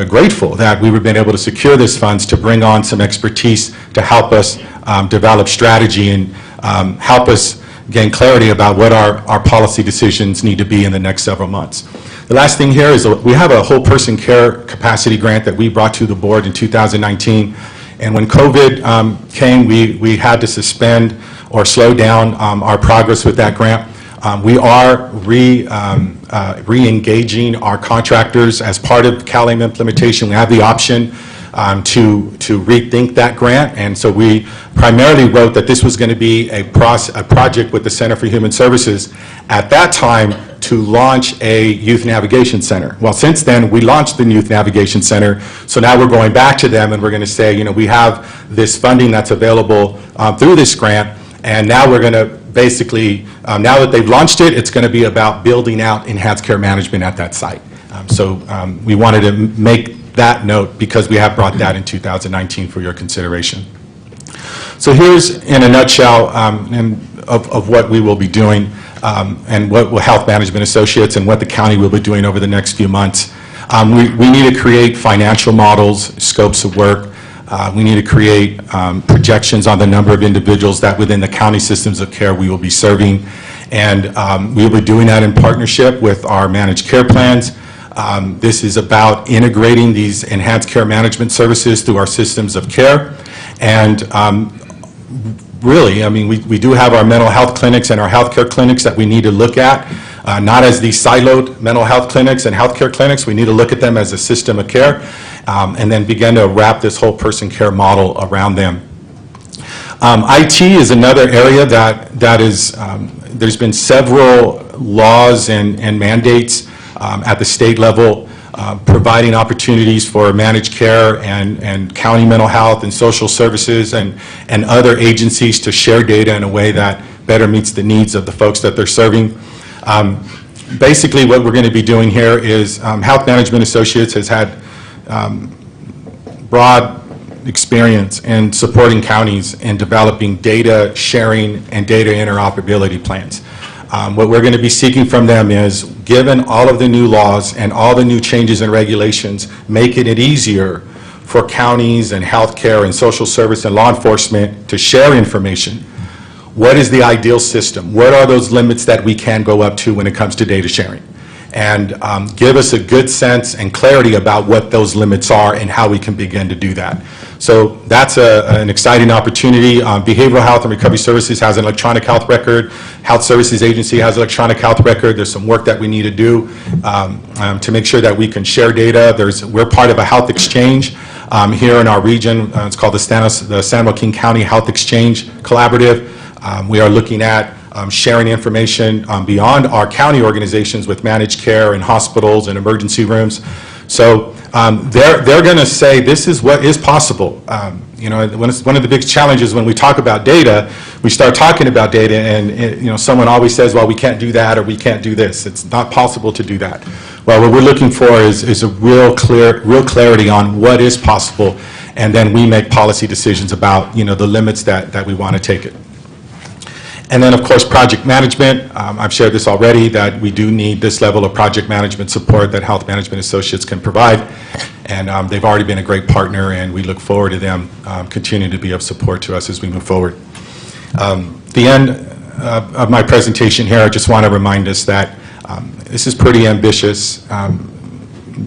grateful that we've been able to secure this funds to bring on some expertise to help us develop strategy and help us gain clarity about what our policy decisions need to be in the next several months. The last thing here is we have a whole person care capacity grant that we brought to the board in 2019, and when COVID came, we had to suspend or slow down our progress with that grant. We are re-engaging our contractors as part of CalAIM implementation. We have the option to rethink that grant, and so we primarily wrote that this was going to be a project with the Center for Human Services at that time to launch a Youth Navigation Center. Well, since then, we launched the Youth Navigation Center, so now we're going back to them and we're going to say, we have this funding that's available through this grant, and now we're going to basically, now that they've launched it, it's going to be about building out enhanced care management at that site. So we wanted to make that note because we have brought that in 2019 for your consideration. So here's, in a nutshell, of what we will be doing and what will Health Management Associates and what the county will be doing over the next few months. We need to create financial models, scopes of work. We need to create projections on the number of individuals that within the county systems of care we will be serving. And we will be doing that in partnership with our managed care plans. This is about integrating these enhanced care management services through our systems of care. And really, we do have our mental health clinics and our healthcare clinics that we need to look at, not as these siloed mental health clinics and healthcare clinics. We need to look at them as a system of care, and then begin to wrap this whole person care model around them. IT is another area that is, there's been several laws and mandates at the state level providing opportunities for managed care and county mental health and social services and other agencies to share data in a way that better meets the needs of the folks that they're serving. Basically, what we're going to be doing here is Health Management Associates has had broad experience in supporting counties in developing data sharing and data interoperability plans. What we're going to be seeking from them is, given all of the new laws and all the new changes and regulations, making it easier for counties and healthcare and social service and law enforcement to share information. What is the ideal system? What are those limits that we can go up to when it comes to data sharing? And give us a good sense and clarity about what those limits are and how we can begin to do that. So that's an exciting opportunity. Behavioral Health and Recovery Services has an electronic health record. Health Services Agency has an electronic health record. There's some work that we need to do to make sure that we can share data. We're part of a health exchange here in our region. It's called the San Joaquin County Health Exchange Collaborative. We are looking at sharing information beyond our county organizations with managed care and hospitals and emergency rooms. So they're going to say this is what is possible. You know, one of the big challenges when we talk about data, we start talking about data and you know, someone always says, well, we can't do that or we can't do this. It's not possible to do that. Well, what we're looking for is a real clarity on what is possible, and then we make policy decisions about, you know, the limits that we want to take it. And then, of course, project management. I've shared this already, that we do need this level of project management support that Health Management Associates can provide. And they've already been a great partner, and we look forward to them continuing to be of support to us as we move forward. The end of my presentation here, I just want to remind us that this is pretty ambitious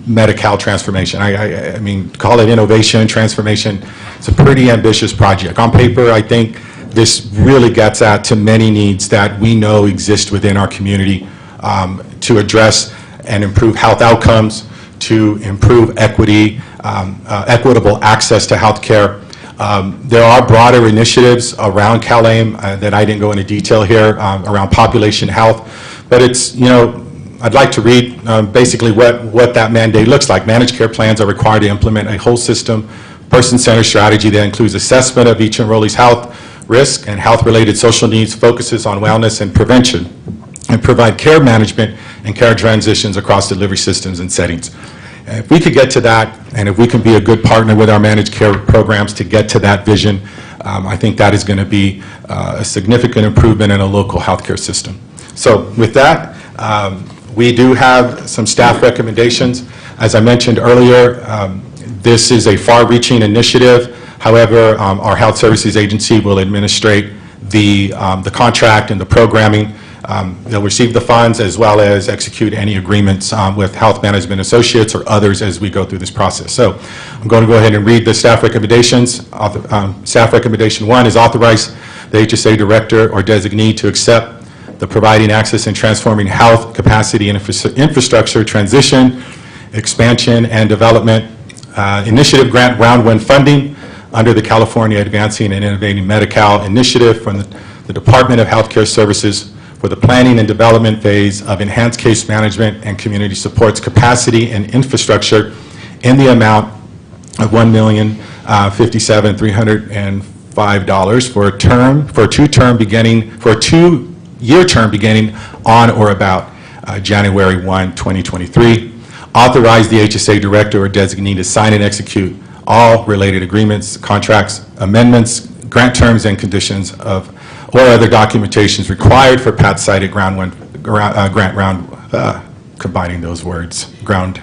Medi-Cal transformation. I mean, call it innovation, transformation. It's a pretty ambitious project. On paper, I think this really gets at to many needs that we know exist within our community to address and improve health outcomes, to improve equity, equitable access to health care. There are broader initiatives around CalAIM that I didn't go into detail here around population health, but it's, you know, I'd like to read basically what that mandate looks like. Managed care plans are required to implement a whole system, person-centered strategy that includes assessment of each enrollee's health, risk, and health-related social needs, focuses on wellness and prevention, and provide care management and care transitions across delivery systems and settings. And if we could get to that, and if we can be a good partner with our managed care programs to get to that vision, I think that is going to be a significant improvement in a local healthcare system. So with that, we do have some staff recommendations. As I mentioned earlier, this is a far-reaching initiative. However, our Health Services Agency will administrate the contract and the programming. They'll receive the funds as well as execute any agreements with Health Management Associates or others as we go through this process. So I'm going to go ahead and read the staff recommendations. Staff recommendation 1 is authorize the HSA director or designee to accept the Providing Access and Transforming Health Capacity and Infrastructure Transition, Expansion, and Development Initiative Grant Round 1 funding under the California Advancing and Innovating Medi-Cal Initiative from the Department of Healthcare Services for the planning and development phase of enhanced case management and community supports capacity and infrastructure in the amount of $1,057,305 for a two-year term beginning on or about January 1, 2023. Authorize the HSA director or designee to sign and execute all related agreements, contracts, amendments, grant terms and conditions of or other documentations required for Pat cited grant round, combining those words, grant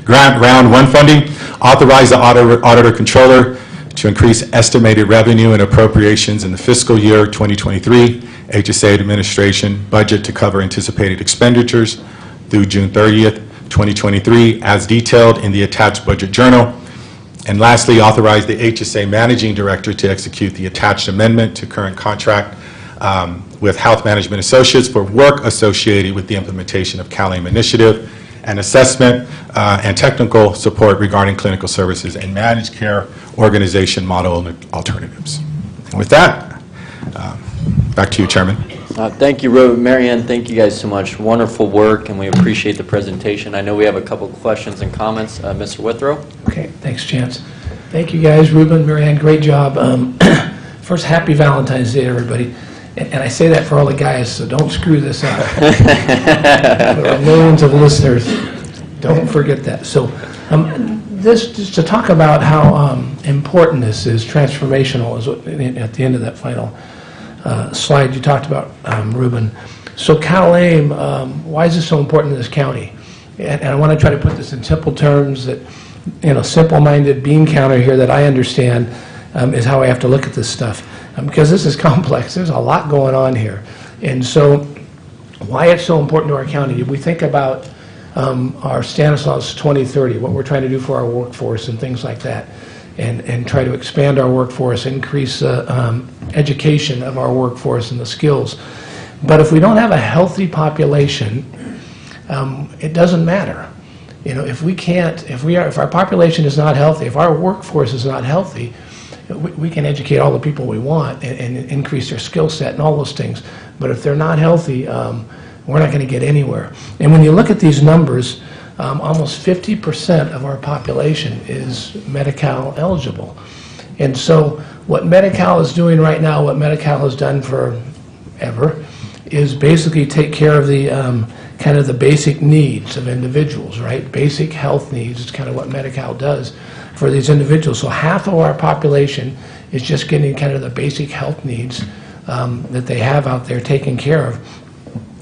round 1 funding. Authorize the auditor controller to increase estimated revenue and appropriations in the fiscal year 2023 HSA administration budget to cover anticipated expenditures through June 30th, 2023, as detailed in the attached budget journal. And lastly, authorize the HSA Managing Director to execute the attached amendment to current contract with Health Management Associates for work associated with the implementation of CalAIM initiative and assessment and technical support regarding clinical services and managed care organization model alternatives. And with that, back to you, Chairman. Thank you, Mary Ann. Thank you guys so much. Wonderful work, and we appreciate the presentation. I know we have a couple questions and comments. Mr. Withrow? Okay, thanks, Chance. Thank you, guys. Ruben, Mary Ann, great job. First, happy Valentine's Day, everybody. And I say that for all the guys, so don't screw this up. There are millions of listeners. Don't forget that. So this, just to talk about how important this is, transformational, is what, at the end of that final slide you talked about, Ruben. So CalAIM, why is this so important in this county? And I want to try to put this in simple terms that, simple-minded bean counter here that I understand is how I have to look at this stuff. Because this is complex. There's a lot going on here. And so why it's so important to our county, we think about our Stanislaus 2030, what we're trying to do for our workforce and things like that, and try to expand our workforce, increase education of our workforce and the skills. But if we don't have a healthy population, it doesn't matter. If our population is not healthy, if our workforce is not healthy, we can educate all the people we want and increase their skill set and all those things. But if they're not healthy, we're not going to get anywhere. And when you look at these numbers, almost 50% of our population is Medi-Cal eligible. And so what Medi-Cal is doing right now, what Medi-Cal has done forever, is basically take care of the kind of the basic needs of individuals, right? Basic health needs is kind of what Medi-Cal does for these individuals. So half of our population is just getting kind of the basic health needs that they have out there taken care of.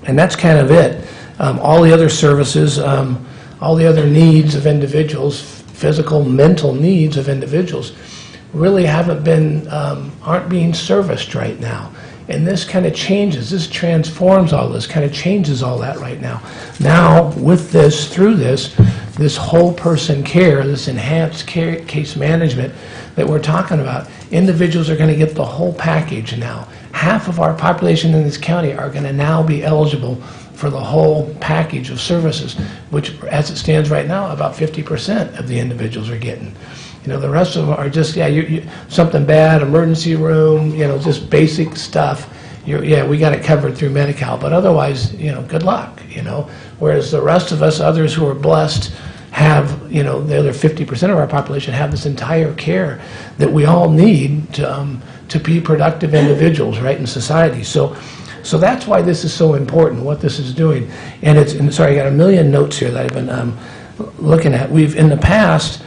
And that's kind of it. All the other services, all the other needs of individuals, physical, mental needs of individuals, really aren't being serviced right now. And this kind of changes, this transforms all this, kind of changes all that right now. Now, with this, through this whole person care, this enhanced case management that we're talking about, individuals are going to get the whole package now. Half of our population in this county are going to now be eligible for the whole package of services, which, as it stands right now, about 50% of the individuals are getting. The rest of them are just, something bad, emergency room, just basic stuff. We got it covered through Medi-Cal, but otherwise, good luck, Whereas the rest of us, others who are blessed, have, the other 50% of our population have this entire care that we all need to be productive individuals, right, in society. So that's why this is so important, what this is doing. And sorry, I got a million notes here that I've been looking at. We've, in the past,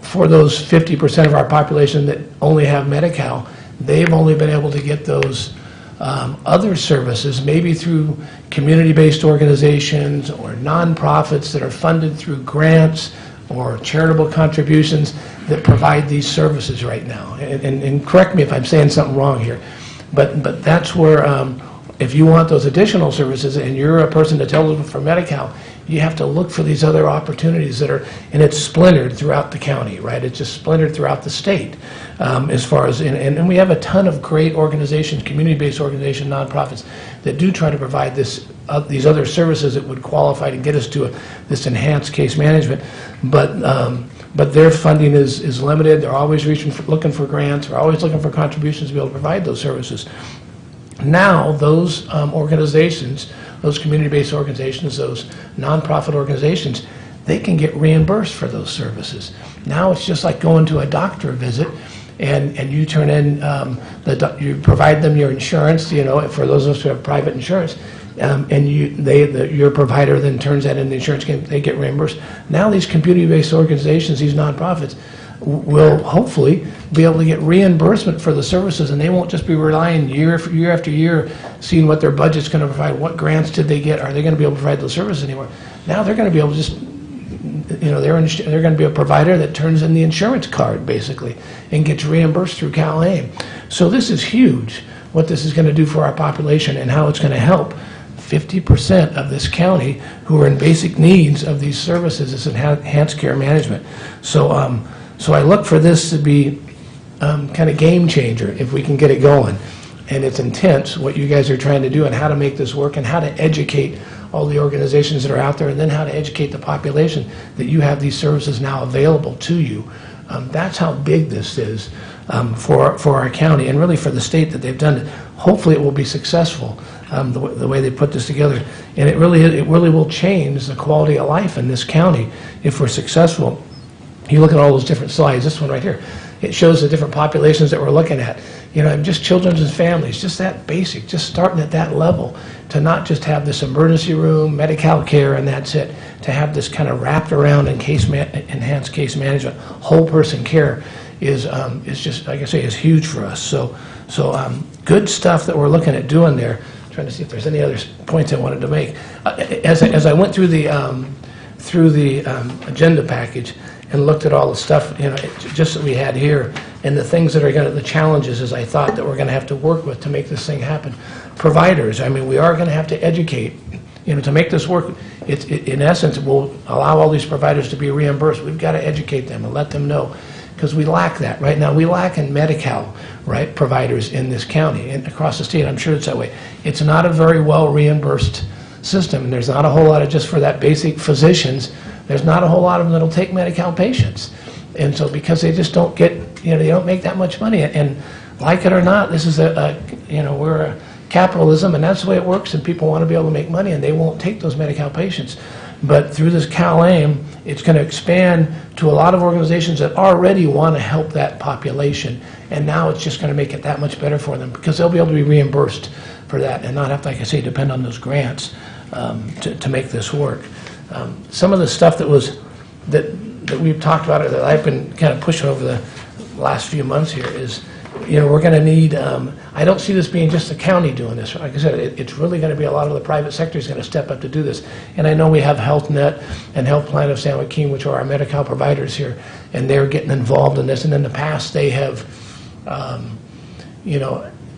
for those 50% of our population that only have Medi-Cal, they've only been able to get those other services, maybe through community-based organizations or nonprofits that are funded through grants or charitable contributions that provide these services right now. And correct me if I'm saying something wrong here, but that's where, if you want those additional services and you're a person that's eligible for Medi-Cal, you have to look for these other opportunities that are, and it's splintered throughout the county, right? It's just splintered throughout the state as far as, and we have a ton of great organizations, community-based organizations, nonprofits that do try to provide these other services that would qualify to get us to this enhanced case management, but their funding is limited. They're always looking for grants. They're always looking for contributions to be able to provide those services. Now, those organizations, those community-based organizations, those nonprofit organizations, they can get reimbursed for those services. Now it's just like going to a doctor visit, and you turn in, you provide them your insurance, for those of us who have private insurance, and your provider then turns that in the insurance game, they get reimbursed. Now these community-based organizations, these nonprofits, will hopefully be able to get reimbursement for the services, and they won't just be relying year after year, seeing what their budget's going to provide, what grants did they get, are they going to be able to provide those services anymore? Now they're going to be able to just, they're going to be a provider that turns in the insurance card, basically, and gets reimbursed through CalAIM. So this is huge, what this is going to do for our population and how it's going to help 50% of this county who are in basic needs of these services, this enhanced care management. So I look for this to be kind of game changer if we can get it going. And it's intense what you guys are trying to do and how to make this work and how to educate all the organizations that are out there, and then how to educate the population that you have these services now available to you. That's how big this is for our county and really for the state that they've done it. Hopefully it will be successful the way they put this together. And it really will change the quality of life in this county if we're successful. You look at all those different slides, this one right here, it shows the different populations that we're looking at. and just children and families, just that basic, just starting at that level, to not just have this emergency room, Medi-Cal care, and that's it, to have this kind of wrapped around and enhanced case management, whole person care is just, like I say, is huge for us. So good stuff that we're looking at doing there. I'm trying to see if there's any other points I wanted to make. As I went through the agenda package and looked at all the stuff, just that we had here, and the things that are the challenges, as I thought, that we're going to have to work with to make this thing happen. Providers, I mean, we are going to have to educate, to make this work. It in essence, will allow all these providers to be reimbursed. We've got to educate them and let them know, because we lack that right now. We lack in Medi-Cal, right, providers in this county and across the state. I'm sure it's that way. It's not a very well reimbursed system, and there's not a whole lot of, just for that basic physicians, there's not a whole lot of them that'll take Medi-Cal patients. And so because they just don't get, they don't make that much money. And like it or not, this is we're a capitalism, and that's the way it works, and people want to be able to make money, and they won't take those Medi-Cal patients. But through this CalAIM, it's going to expand to a lot of organizations that already want to help that population, and now it's just going to make it that much better for them, because they'll be able to be reimbursed for that and not have to, like I say, depend on those grants to make this work. Some of the stuff that we've talked about, or that I've been kind of pushing over the last few months here, is we're going to need, I don't see this being just the county doing this. Like I said, it's really going to be a lot of the private sector is going to step up to do this. And I know we have HealthNet and Health Plan of San Joaquin, which are our Medi-Cal providers here, and they're getting involved in this. And in the past, they have,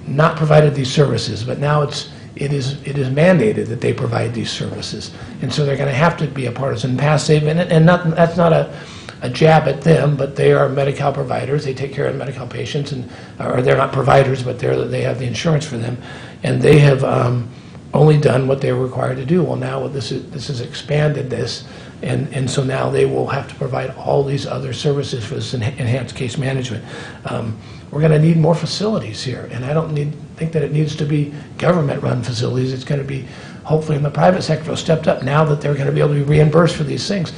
not provided these services, but now it is mandated that they provide these services. And so they're going to have to be a part of this. In the past, that's not a jab at them, but they are Medi-Cal providers. They take care of Medi-Cal patients, or they're not providers, but they have the insurance for them, and they have only done what they're required to do. Well, now this has expanded this, and so now they will have to provide all these other services for this enhanced case management. We're going to need more facilities here, and I don't think that it needs to be government-run facilities. It's going to be, hopefully, in the private sector stepped up now that they're going to be able to be reimbursed for these things.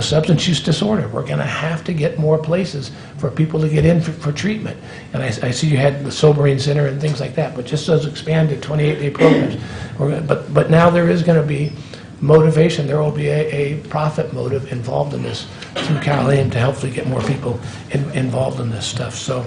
Substance use disorder, we're going to have to get more places for people to get in for treatment. And I see you had the Sobering Center and things like that, but just those expanded 28-day programs. But now there is going to be motivation. There will be a profit motive involved in this through CalAIM to hopefully get more people involved in this stuff. So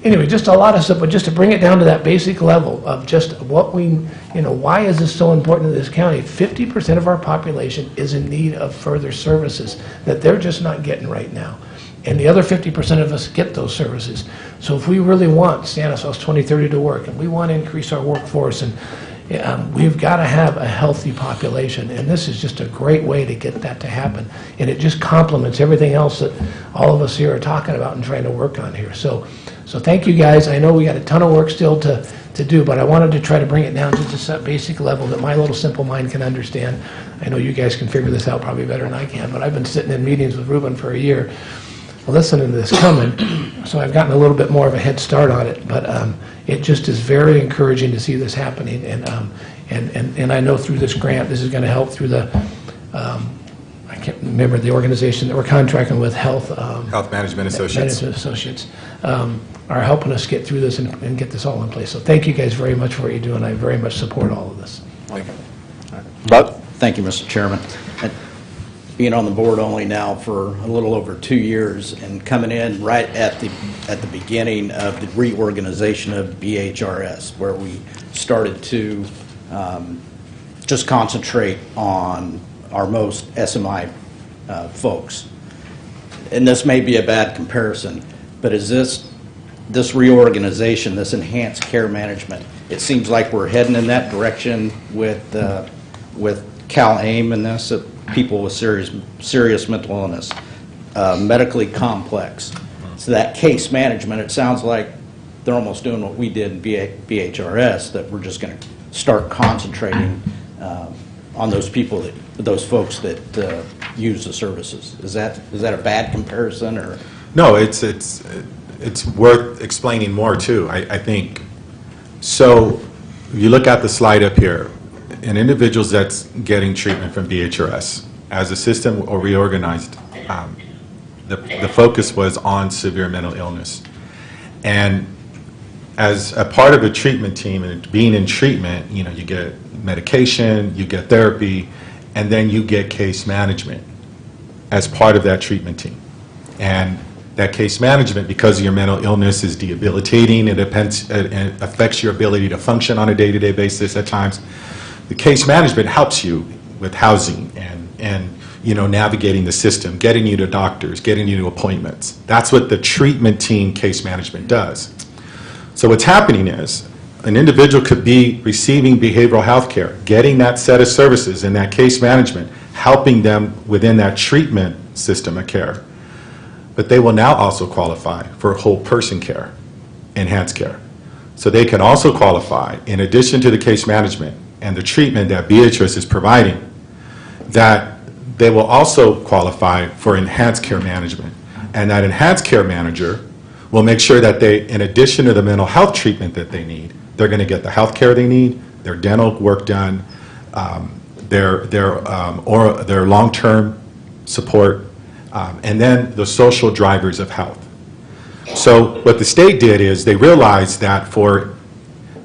anyway, just a lot of stuff, but just to bring it down to that basic level of just what why is this so important to this county? 50% of our population is in need of further services that they're just not getting right now. And the other 50% of us get those services. So if we really want Stanislaus 2030 to work, and we want to increase our workforce, and we've got to have a healthy population, and this is just a great way to get that to happen. And it just complements everything else that all of us here are talking about and trying to work on here. So thank you guys. I know we got a ton of work still to do, but I wanted to try to bring it down to just a basic level that my little simple mind can understand. I know you guys can figure this out probably better than I can, but I've been sitting in meetings with Ruben for a year listening to this coming, so I've gotten a little bit more of a head start on it, but it just is very encouraging to see this happening, and I know through this grant, this is going to help through the, I can't remember the organization that we're contracting with, Health Management Associates. Management Associates are helping us get through this and get this all in place. So thank you guys very much for what you do, and I very much support all of this. Thank you. Thank you, Mr. Chairman. Being on the board only now for a little over 2 years and coming in right at the beginning of the reorganization of BHRS, where we started to just concentrate on our most SMI folks. And this may be a bad comparison, but is this reorganization, this enhanced care management, it seems like we're heading in that direction with CalAIM and this, people with serious mental illness, medically complex. So that case management, it sounds like they're almost doing what we did in BHRS, that we're just going to start concentrating on those people, those folks that use the services. Is that a bad comparison, or? No, it's worth explaining more too. I think so. You look at the slide up here. In individuals that's getting treatment from BHRS, as the system reorganized, the focus was on severe mental illness. And as a part of a treatment team and being in treatment, you get medication, you get therapy, and then you get case management as part of that treatment team. And that case management, because of your mental illness, is debilitating. It affects your ability to function on a day-to-day basis at times. The case management helps you with housing and navigating the system, getting you to doctors, getting you to appointments. That's what the treatment team case management does. So what's happening is an individual could be receiving behavioral health care, getting that set of services in that case management, helping them within that treatment system of care. But they will now also qualify for whole person care, enhanced care. So they can also qualify, in addition to the case management and the treatment that Beatrice is providing, that they will also qualify for enhanced care management. And that enhanced care manager will make sure that they, in addition to the mental health treatment that they need, they're going to get the health care they need, their dental work done, their long-term support, and then the social drivers of health. So what the state did is they realized that for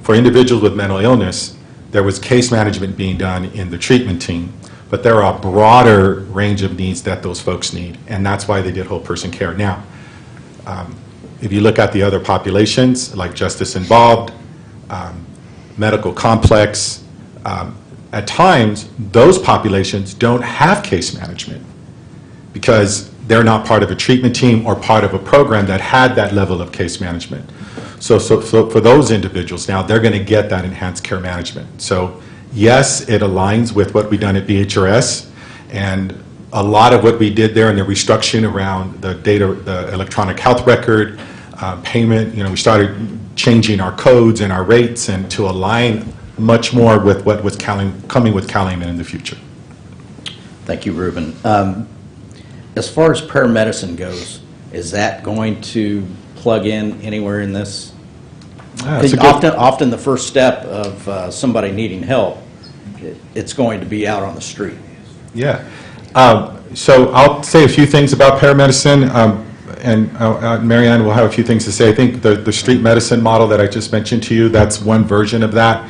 individuals with mental illness, there was case management being done in the treatment team, but there are a broader range of needs that those folks need, and that's why they did whole person care. Now, if you look at the other populations, like justice involved, medical complex, at times, those populations don't have case management because they're not part of a treatment team or part of a program that had that level of case management. So for those individuals now, they're going to get that enhanced care management. So yes, it aligns with what we've done at BHRS, and a lot of what we did there in the restructuring around the data, the electronic health record, payment, we started changing our codes and our rates and to align much more with what was coming with Calumet in the future. Thank you, Ruben. As far as paramedicine goes, is that going to plug in anywhere in this? Often the first step of somebody needing help, it's going to be out on the street. Yeah. So I'll say a few things about paramedicine, and Marianne will have a few things to say. I think the street medicine model that I just mentioned to you, that's one version of that.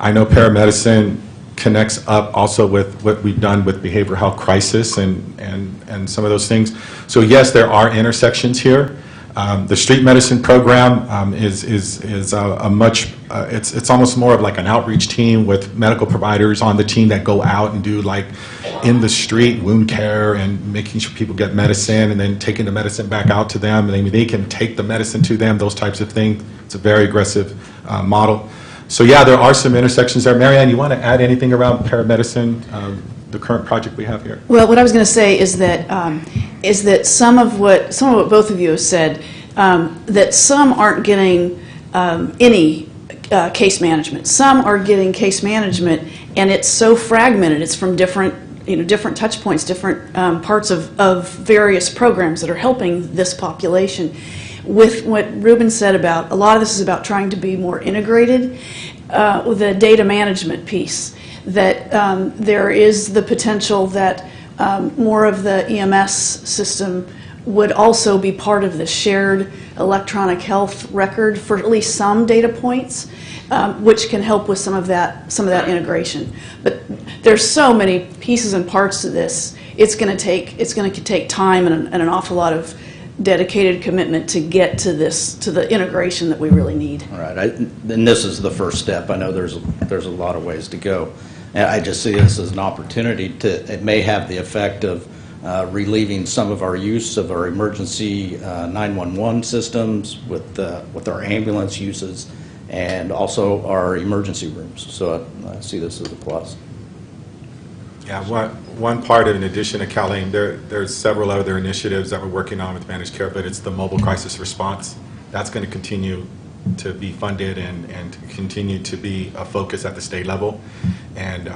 I know paramedicine connects up also with what we've done with behavioral health crisis and some of those things. So yes, there are intersections here. The street medicine program is a much, it's almost more of like an outreach team with medical providers on the team that go out and do like in the street wound care and making sure people get medicine and then taking the medicine back out to them, and they can take the medicine to them, those types of things. It's a very aggressive model. So yeah, there are some intersections there. Marianne, you want to add anything around paramedicine, the current project we have here? Well, what I was going to say is that some of what both of you have said, that some aren't getting any case management. Some are getting case management, and it's so fragmented. It's from different touch points, different parts of various programs that are helping this population. With what Ruben said about, a lot of this is about trying to be more integrated with the data management piece, that there is the potential that more of the EMS system would also be part of the shared electronic health record for at least some data points, which can help with some of that integration. But there's so many pieces and parts to this. It's going to take time and an awful lot of dedicated commitment to get to the integration that we really need. All right, and this is the first step. I know there's a lot of ways to go. And I just see this as an opportunity it may have the effect of relieving some of our use of our emergency 911 systems with our ambulance uses and also our emergency rooms. So I see this as a plus. Yeah, one part of, in addition to Calumet, there's several other initiatives that we're working on with managed care, but it's the mobile crisis response. That's going to continue to be funded and to continue to be a focus at the state level. And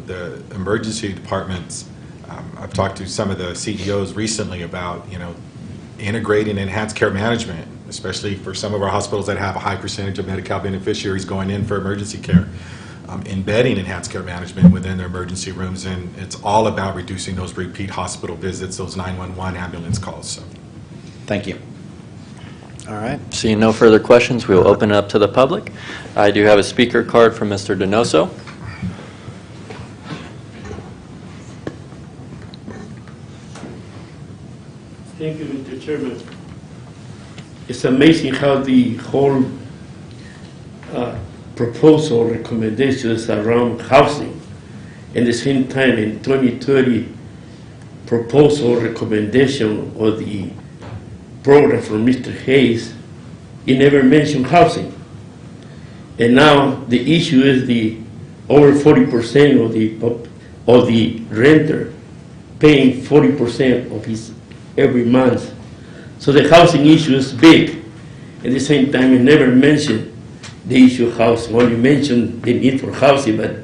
the emergency departments, I've talked to some of the CEOs recently about integrating enhanced care management, especially for some of our hospitals that have a high percentage of Medi-Cal beneficiaries going in for emergency care. Embedding enhanced care management within their emergency rooms, and it's all about reducing those repeat hospital visits, those 911 ambulance calls. So, thank you. All right, seeing no further questions, we'll open it up to the public. I do have a speaker card from Mr. Donoso. Thank you, Mr. Chairman. It's amazing how the whole proposal recommendations around housing, and at the same time in 2030 proposal recommendation of the program from Mr. Hayes, he never mentioned housing. And now the issue is the over 40% of the renter paying 40% of his every month. So the housing issue is big. At the same time, he never mentioned the issue of housing. Only mentioned the need for housing, but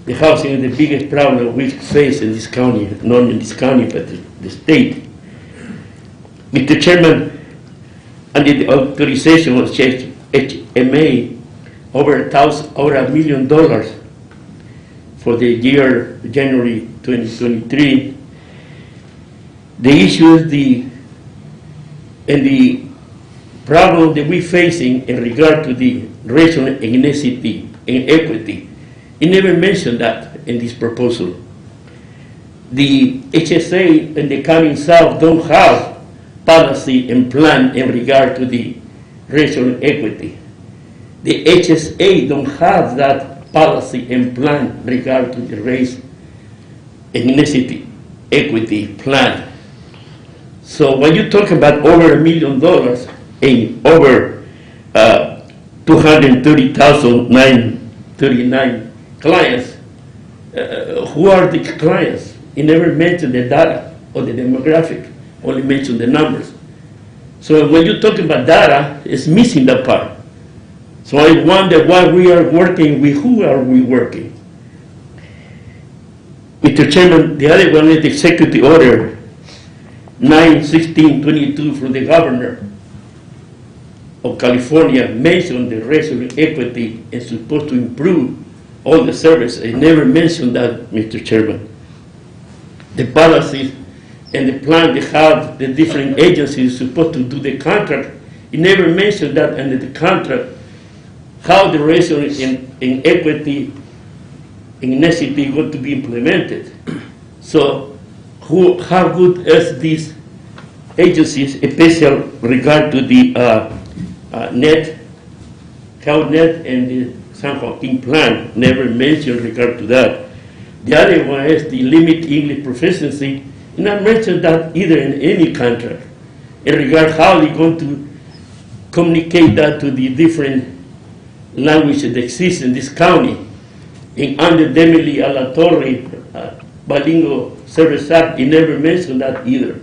the housing is the biggest problem we face in this county, not in this county, but the state. Mr. Chairman, under the authorization of HMA, over $1 million for the year January 2023. The issue is the problem that we're facing in regard to the racial ethnicity and equity. He never mentioned that in this proposal. The HSA and the county south don't have policy and plan in regard to the racial equity. The HSA don't have that policy and plan regard to the race, ethnicity, equity plan. So when you talk about over $1 million and over 230,939 clients, who are the clients? He never mentioned the data or the demographic, only mentioned the numbers. So when you talk about data, it's missing that part. So I wonder why we are working, with who are we working? Mr. Chairman, the other one is the executive order 9/16/22 from the governor of California mentioned the racial equity is supposed to improve all the services. I never mentioned that, Mr. Chairman. The policies and the plan they have, the different agencies supposed to do the contract, he never mentioned that under the contract, how the racial inequity and ethnicity going to be implemented. So how good is these agencies, especially regard to the health net and the San Joaquin plan, never mentioned regard to that. The other one is the limit English proficiency, and I mentioned that either in any contract in regard how they're going to communicate that to the different languages that exist in this county. In under Demily Alatorre Bilingual Service Act, he never mentioned that either.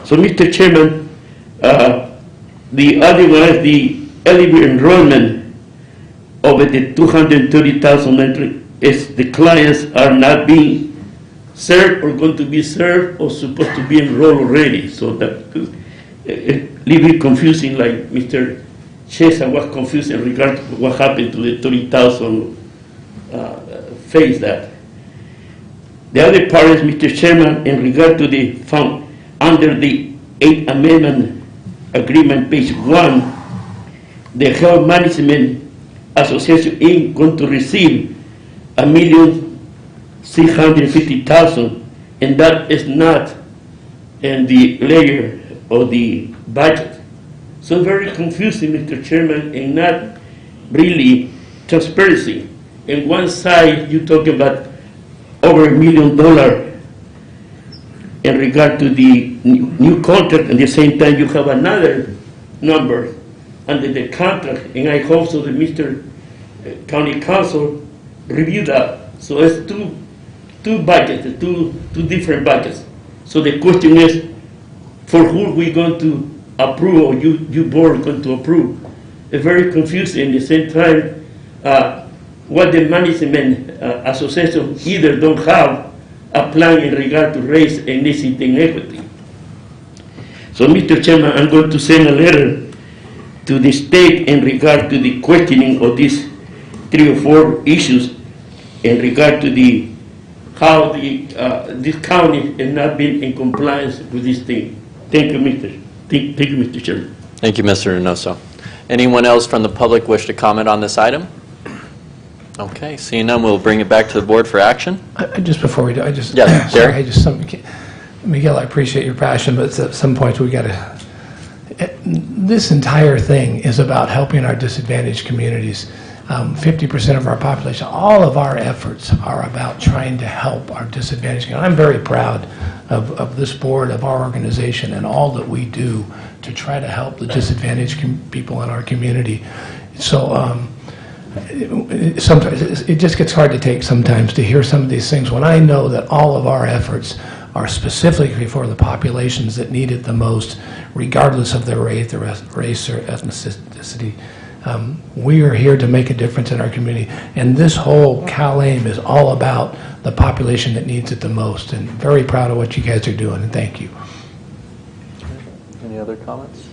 So, Mr. Chairman, the other one is the early enrollment over the 230,000 entry is the clients are not being served or going to be served or supposed to be enrolled already. So that a little bit confusing, like Mr. Chesa was confused in regard to what happened to the 30,000 phase that. The other part is, Mr. Chairman, in regard to the fund, under the 8th Amendment Agreement, page 1, the Health Management Association Inc. going to receive $1,650,000, and that is not in the layer of the budget. So very confusing, Mr. Chairman, and not really transparency. In one side, you talk about over $1 million in regard to the new contract, and at the same time you have another number under the contract, and I hope so that Mr. County Council review that. So it's two budgets, two different budgets. So the question is, for who we going to approve, or you board going to approve? It's very confusing. At the same time, what the management association either don't have a plan in regard to race, ethnicity, and equity. So, Mr. Chairman, I'm going to send a letter to the state in regard to the questioning of these 3 or 4 issues in regard to the how the this county has not been in compliance with this thing. Thank you, Mr. Chairman. Thank you, Mr. Donoso. Anyone else from the public wish to comment on this item? Okay, seeing none, we'll bring it back to the board for action. Just before we do, Yeah, sorry, Derek? Miguel, I appreciate your passion, but at some point we got to, this entire thing is about helping our disadvantaged communities. 50% of our population, all of our efforts are about trying to help our disadvantaged communities. I'm very proud of this board, of our organization, and all that we do to try to help the disadvantaged people in our community. So sometimes it just gets hard to take sometimes to hear some of these things when I know that all of our efforts are specifically for the populations that need it the most, regardless of their race or ethnicity. We are here to make a difference in our community, and this whole CalAIM is all about the population that needs it the most, and very proud of what you guys are doing, and thank you. Any other comments?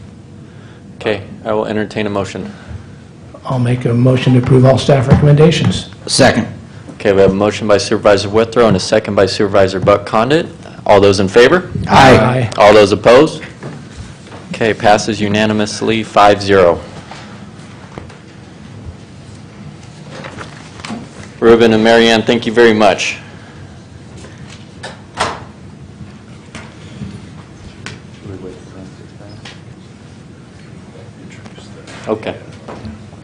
Okay, I will entertain a motion. I'll make a motion to approve all staff recommendations. Second. Okay, we have a motion by Supervisor Withrow and a second by Supervisor Buck-Condit. All those in favor? Aye. All those opposed? Okay, passes unanimously, 5-0. Ruben and Marianne, thank you very much. Okay.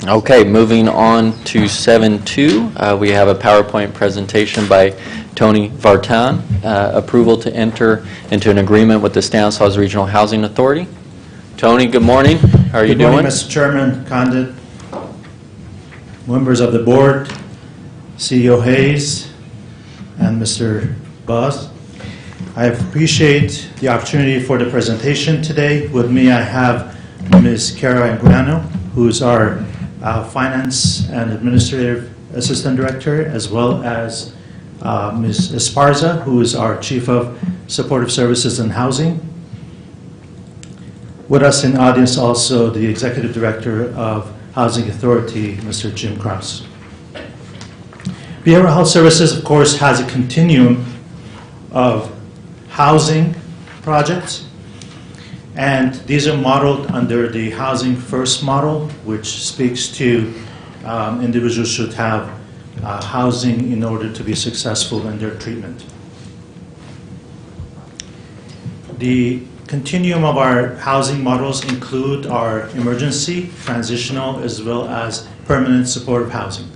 Okay, moving on to 7.2, we have a PowerPoint presentation by Tony Vartan, approval to enter into an agreement with the Stanislaus Regional Housing Authority. Tony, good morning. How are you doing? Good morning, Mr. Chairman, Condit, members of the board, CEO Hayes, and Mr. Boss. I appreciate the opportunity for the presentation today. With me, I have Ms. Cara Anguiano, who is our Finance and Administrative Assistant Director, as well as Ms. Esparza, who is our Chief of Supportive Services and Housing. With us in the audience also the Executive Director of Housing Authority, Mr. Jim Krause. Behavioral Health Services, of course, has a continuum of housing projects, and these are modeled under the Housing First model, which speaks to individuals should have housing in order to be successful in their treatment. The continuum of our housing models include our emergency, transitional, as well as permanent supportive housing.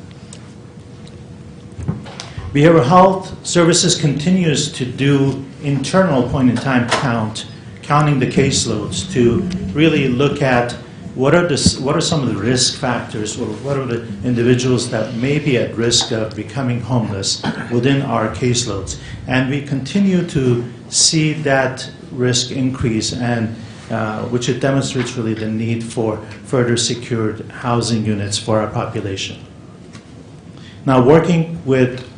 Behavioral Health Services continues to do internal point-in-time counting the caseloads to really look at what are some of the risk factors, or what are the individuals that may be at risk of becoming homeless within our caseloads. And we continue to see that risk increase, and which it demonstrates really the need for further secured housing units for our population. Now, working with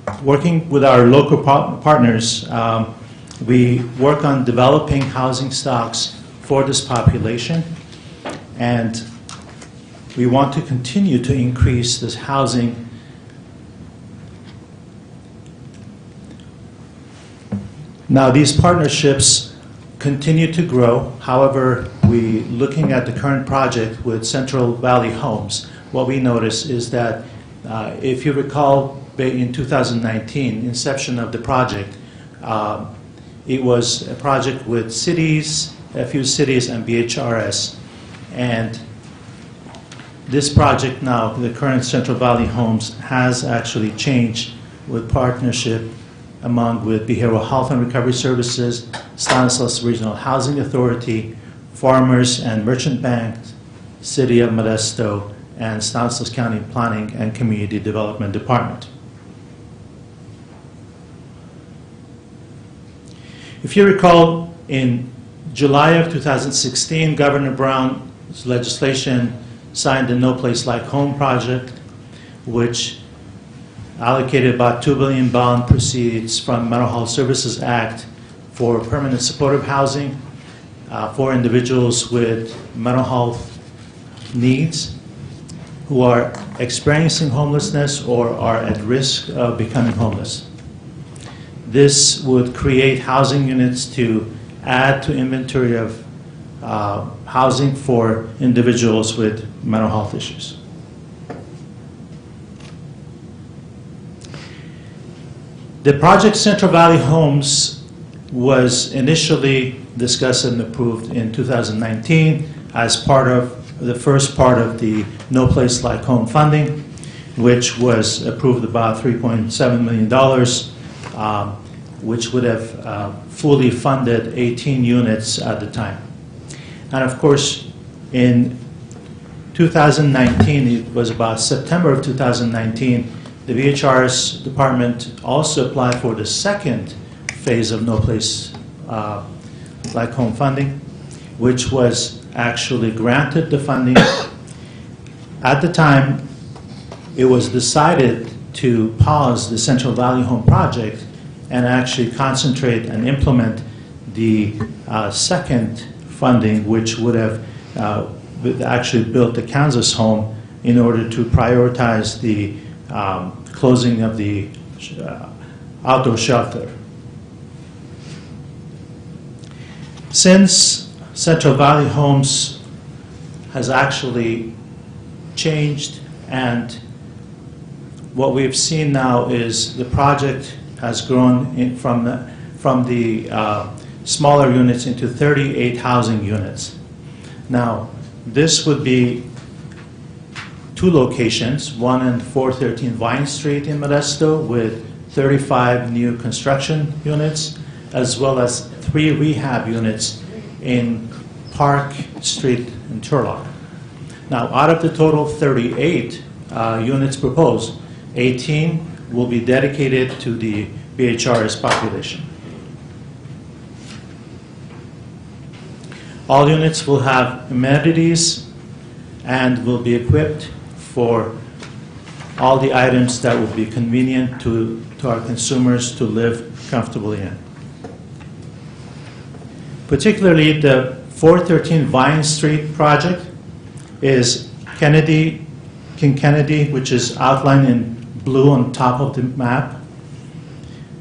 our local partners, we work on developing housing stocks for this population, and we want to continue to increase this housing. Now, these partnerships continue to grow. However, looking at the current project with Central Valley Homes, what we notice is that if you recall, in 2019, inception of the project, it was a project with cities, a few cities, and BHRS. And this project now, the current Central Valley Homes, has actually changed with partnership with Behavioral Health and Recovery Services, Stanislaus Regional Housing Authority, Farmers and Merchant Bank, City of Modesto, and Stanislaus County Planning and Community Development Department. If you recall, in July of 2016, Governor Brown's legislation signed the No Place Like Home project, which allocated about $2 billion bond proceeds from Mental Health Services Act for permanent supportive housing for individuals with mental health needs who are experiencing homelessness or are at risk of becoming homeless. This would create housing units to add to inventory of housing for individuals with mental health issues. The project Central Valley Homes was initially discussed and approved in 2019 as part of the first part of the No Place Like Home funding, which was approved about $3.7 million, which would have fully funded 18 units at the time. And of course, in 2019, it was about September of 2019, the VHR's department also applied for the second phase of No Place Like Home funding, which was actually granted the funding. At the time, it was decided to pause the Central Valley Home project and actually concentrate and implement the second funding, which would have actually built the Kansas home in order to prioritize the closing of the outdoor shelter. Since Central Valley Homes has actually changed, and what we've seen now is the project has grown from the smaller units into 38 housing units. Now, this would be two locations, one in 413 Vine Street in Modesto with 35 new construction units, as well as 3 rehab units in Park Street in Turlock. Now, out of the total 38 units proposed, 18 will be dedicated to the BHRS population. All units will have amenities and will be equipped for all the items that would be convenient to our consumers to live comfortably in. Particularly the 413 Vine Street project is King Kennedy, which is outlined in blue on top of the map.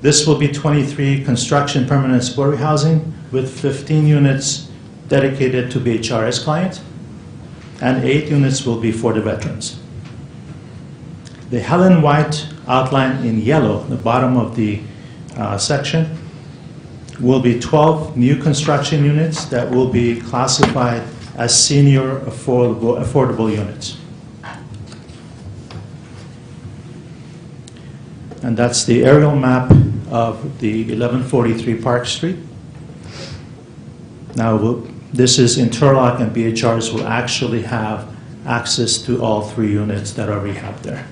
This will be 23 construction permanent supportive housing with 15 units dedicated to BHRS clients, and 8 units will be for the veterans. The Helen White outlined in yellow, the bottom of the section, will be 12 new construction units that will be classified as senior affordable units. And that's the aerial map of the 1143 Park Street. Now, this is in Turlock, and BHRs will actually have access to all 3 units that are rehabbed there.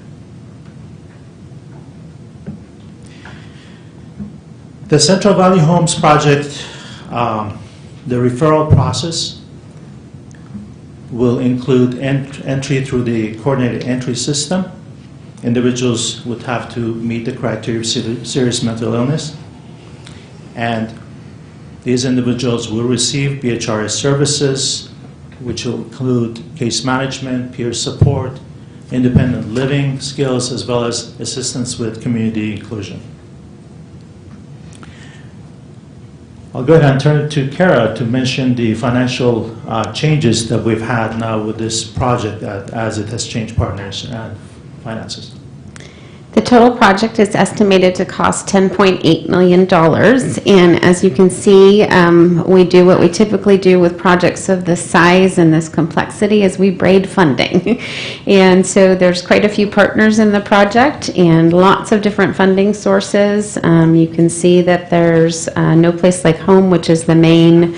The Central Valley Homes project, the referral process will include entry through the coordinated entry system. Individuals would have to meet the criteria of serious mental illness, and these individuals will receive BHRS services, which will include case management, peer support, independent living skills, as well as assistance with community inclusion. I'll go ahead and turn it to Kara to mention the financial changes that we've had now with this project as it has changed partners and finances. The total project is estimated to cost $10.8 million, and as you can see, we do what we typically do with projects of this size and this complexity is we braid funding. And so there's quite a few partners in the project and lots of different funding sources. You can see that there's No Place Like Home, which is the main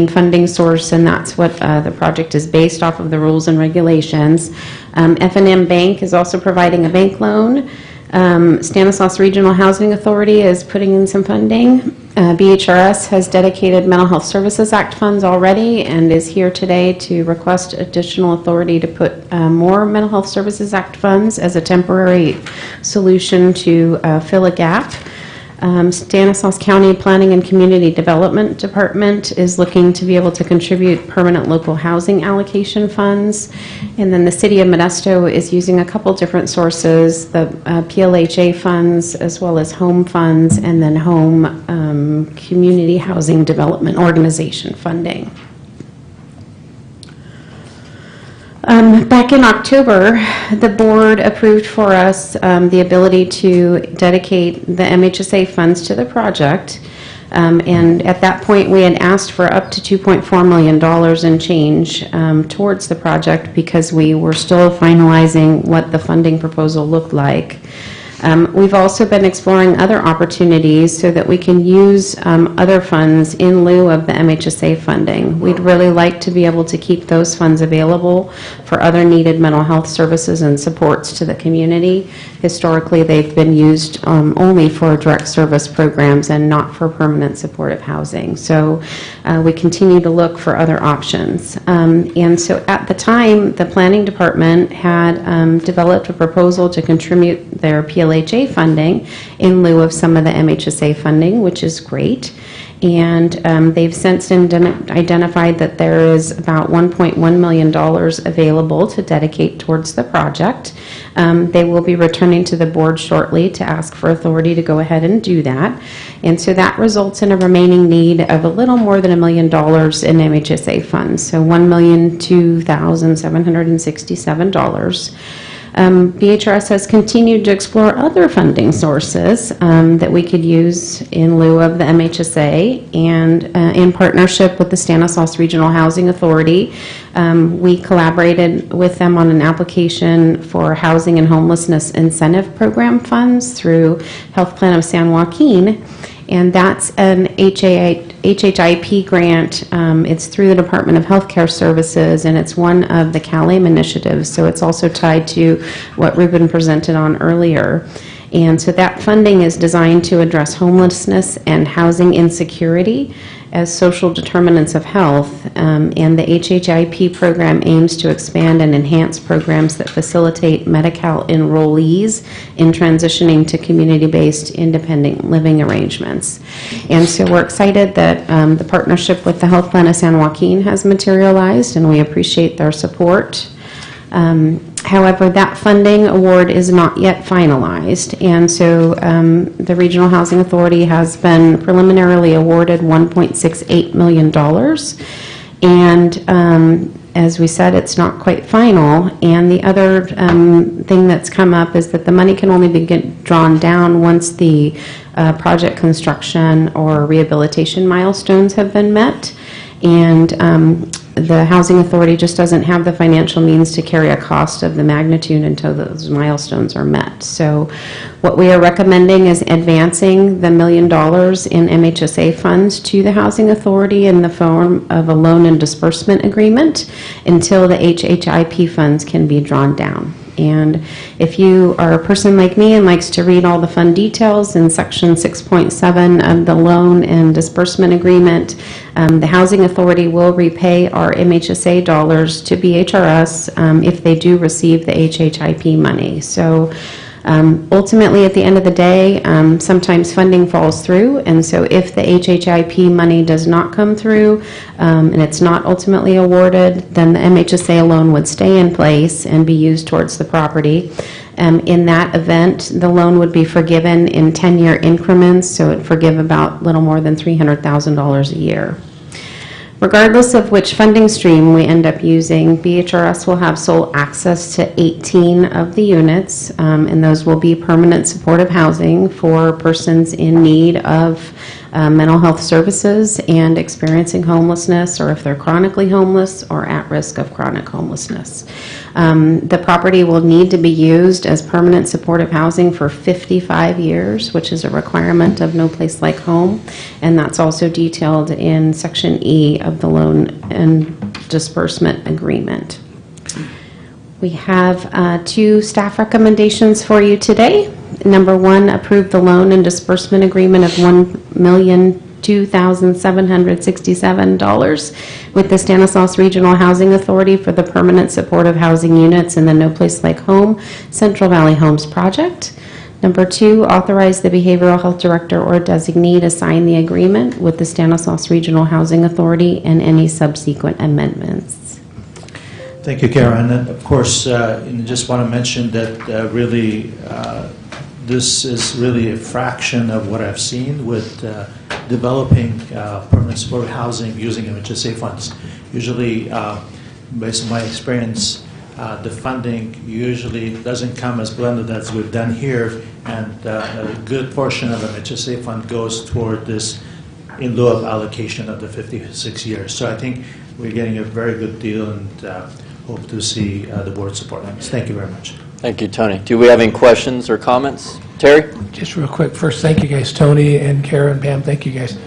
funding source, and that's what the project is based off of, the rules and regulations. F&M Bank is also providing a bank loan. Stanislaus Regional Housing Authority is putting in some funding. BHRS has dedicated Mental Health Services Act funds already and is here today to request additional authority to put more Mental Health Services Act funds as a temporary solution to fill a gap. Stanislaus County Planning and Community Development Department is looking to be able to contribute permanent local housing allocation funds. And then the City of Modesto is using a couple different sources, the PLHA funds as well as home funds, and then home community housing development organization funding. Back in October, the board approved for us the ability to dedicate the MHSA funds to the project. And at that point, we had asked for up to $2.4 million in change towards the project because we were still finalizing what the funding proposal looked like. We've also been exploring other opportunities so that we can use other funds in lieu of the MHSA funding. We'd really like to be able to keep those funds available for other needed mental health services and supports to the community. Historically, they've been used only for direct service programs and not for permanent supportive housing. So we continue to look for other options. And so at the time, the planning department had developed a proposal to contribute their PLHA funding in lieu of some of the MHSA funding, which is great. And they've since identified that there is about $1.1 million available to dedicate towards the project. They will be returning to the board shortly to ask for authority to go ahead and do that. And so that results in a remaining need of a little more than $1 million in MHSA funds, so $1,002,767. BHRS has continued to explore other funding sources that we could use in lieu of the MHSA, and in partnership with the Stanislaus Regional Housing Authority, we collaborated with them on an application for Housing and Homelessness Incentive Program funds through Health Plan of San Joaquin, and that's an HHIP grant. It's through the Department of Healthcare Services, and it's one of the CalAIM initiatives, so it's also tied to what Ruben presented on earlier. And so that funding is designed to address homelessness and housing insecurity as social determinants of health, and the HHIP program aims to expand and enhance programs that facilitate Medi-Cal enrollees in transitioning to community-based independent living arrangements. And so we're excited that the partnership with the Health Plan of San Joaquin has materialized, and we appreciate their support. However, that funding award is not yet finalized, and so the Regional Housing Authority has been preliminarily awarded $1.68 million, and as we said, it's not quite final. And the other thing that's come up is that the money can only be drawn down once the project construction or rehabilitation milestones have been met, and the Housing Authority just doesn't have the financial means to carry a cost of the magnitude until those milestones are met. So what we are recommending is advancing the $1 million in MHSA funds to the Housing Authority in the form of a loan and disbursement agreement until the HHIP funds can be drawn down. And if you are a person like me and likes to read all the fund details in section 6.7 of the loan and disbursement agreement, the Housing Authority will repay our MHSA dollars to BHRS if they do receive the HHIP money. So ultimately, at the end of the day, sometimes funding falls through, and so if the HHIP money does not come through and it's not ultimately awarded, then the MHSA loan would stay in place and be used towards the property. In that event, the loan would be forgiven in 10-year increments, so it would forgive about a little more than $300,000 a year. Regardless of which funding stream we end up using, BHRS will have sole access to 18 of the units, and those will be permanent supportive housing for persons in need of mental health services and experiencing homelessness, or if they're chronically homeless or at risk of chronic homelessness. The property will need to be used as permanent supportive housing for 55 years, which is a requirement of No Place Like Home, and that's also detailed in Section E of the loan and disbursement agreement. We have 2 staff recommendations for you today. Number 1, approve the loan and disbursement agreement of $1,002,767 with the Stanislaus Regional Housing Authority for the permanent supportive housing units in the No Place Like Home Central Valley Homes project. Number 2, authorize the behavioral health director or designee to sign the agreement with the Stanislaus Regional Housing Authority and any subsequent amendments. Thank you, Karen. And of course, and just want to mention that really this is really a fraction of what I've seen with developing permanent supportive housing using MHSA funds. Usually, based on my experience, the funding usually doesn't come as blended as we've done here, and a good portion of MHSA fund goes toward this in lieu of allocation of the 56 years. So I think we're getting a very good deal, and hope to see the board support on this. Thank you very much. Thank you, Tony. Do we have any questions or comments? Terry? Just real quick, first, thank you guys, Tony and Kara and Pam, thank you guys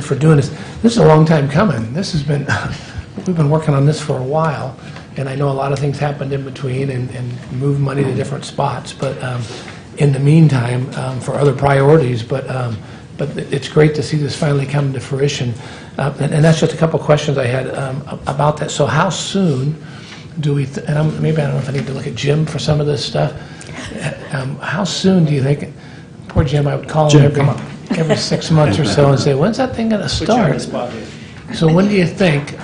for doing this. This is a long time coming. This has been, we've been working on this for a while, and I know a lot of things happened in between and moved money to different spots, but in the meantime, for other priorities, but it's great to see this finally come to fruition. And that's just a couple questions I had about that. So how soon do we, maybe I don't know if I need to look at Jim for some of this stuff. How soon do you think, poor Jim, I would call him every 6 months or so and say, when's that thing going to start? So when do you think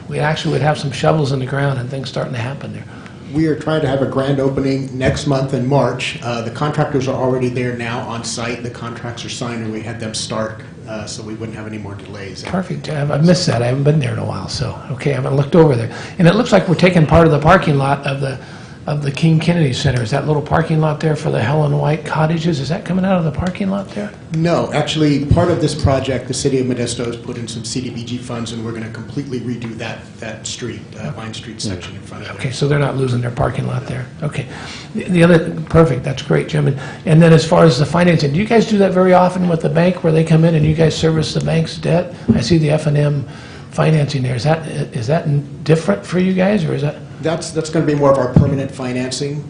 we actually would have some shovels in the ground and things starting to happen there? We are trying to have a grand opening next month in March. The contractors are already there now on site. The contracts are signed and we had them start so we wouldn't have any more delays. Perfect. I've missed that. I haven't been there in a while, so okay, I haven't looked over there. And it looks like we're taking part of the parking lot of the King Kennedy Center. Is that little parking lot there for the Helen White cottages? Is that coming out of the parking lot there? No, actually, part of this project, the city of Modesto has put in some CDBG funds, and we're going to completely redo that street, Vine Street section in front of it. Okay, so they're not losing their parking lot there. Okay. The other, perfect, that's great, Jim. And then as far as the financing, do you guys do that very often with the bank where they come in and you guys service the bank's debt? I see the F&M financing there. Is that different for you guys, or is that? That's going to be more of our permanent financing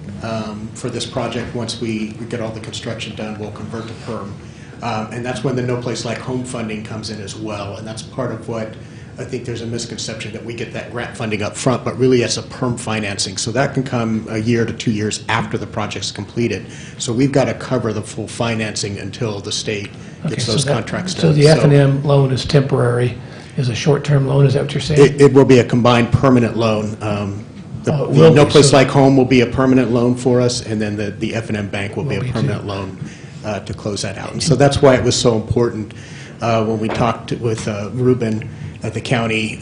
for this project. Once we get all the construction done, we'll convert to perm. And that's when the No Place Like Home funding comes in as well. And that's part of what I think there's a misconception that we get that grant funding up front, but really it's a perm financing. So that can come a year to 2 years after the project's completed. So we've got to cover the full financing until the state gets those contracts done. So the F&M loan is temporary, is a short-term loan, is that what you're saying? It will be a combined permanent loan. The No Place Like Home will be a permanent loan for us, and then the F&M Bank will be a permanent loan to close that out. And so that's why it was so important when we talked with Ruben at the county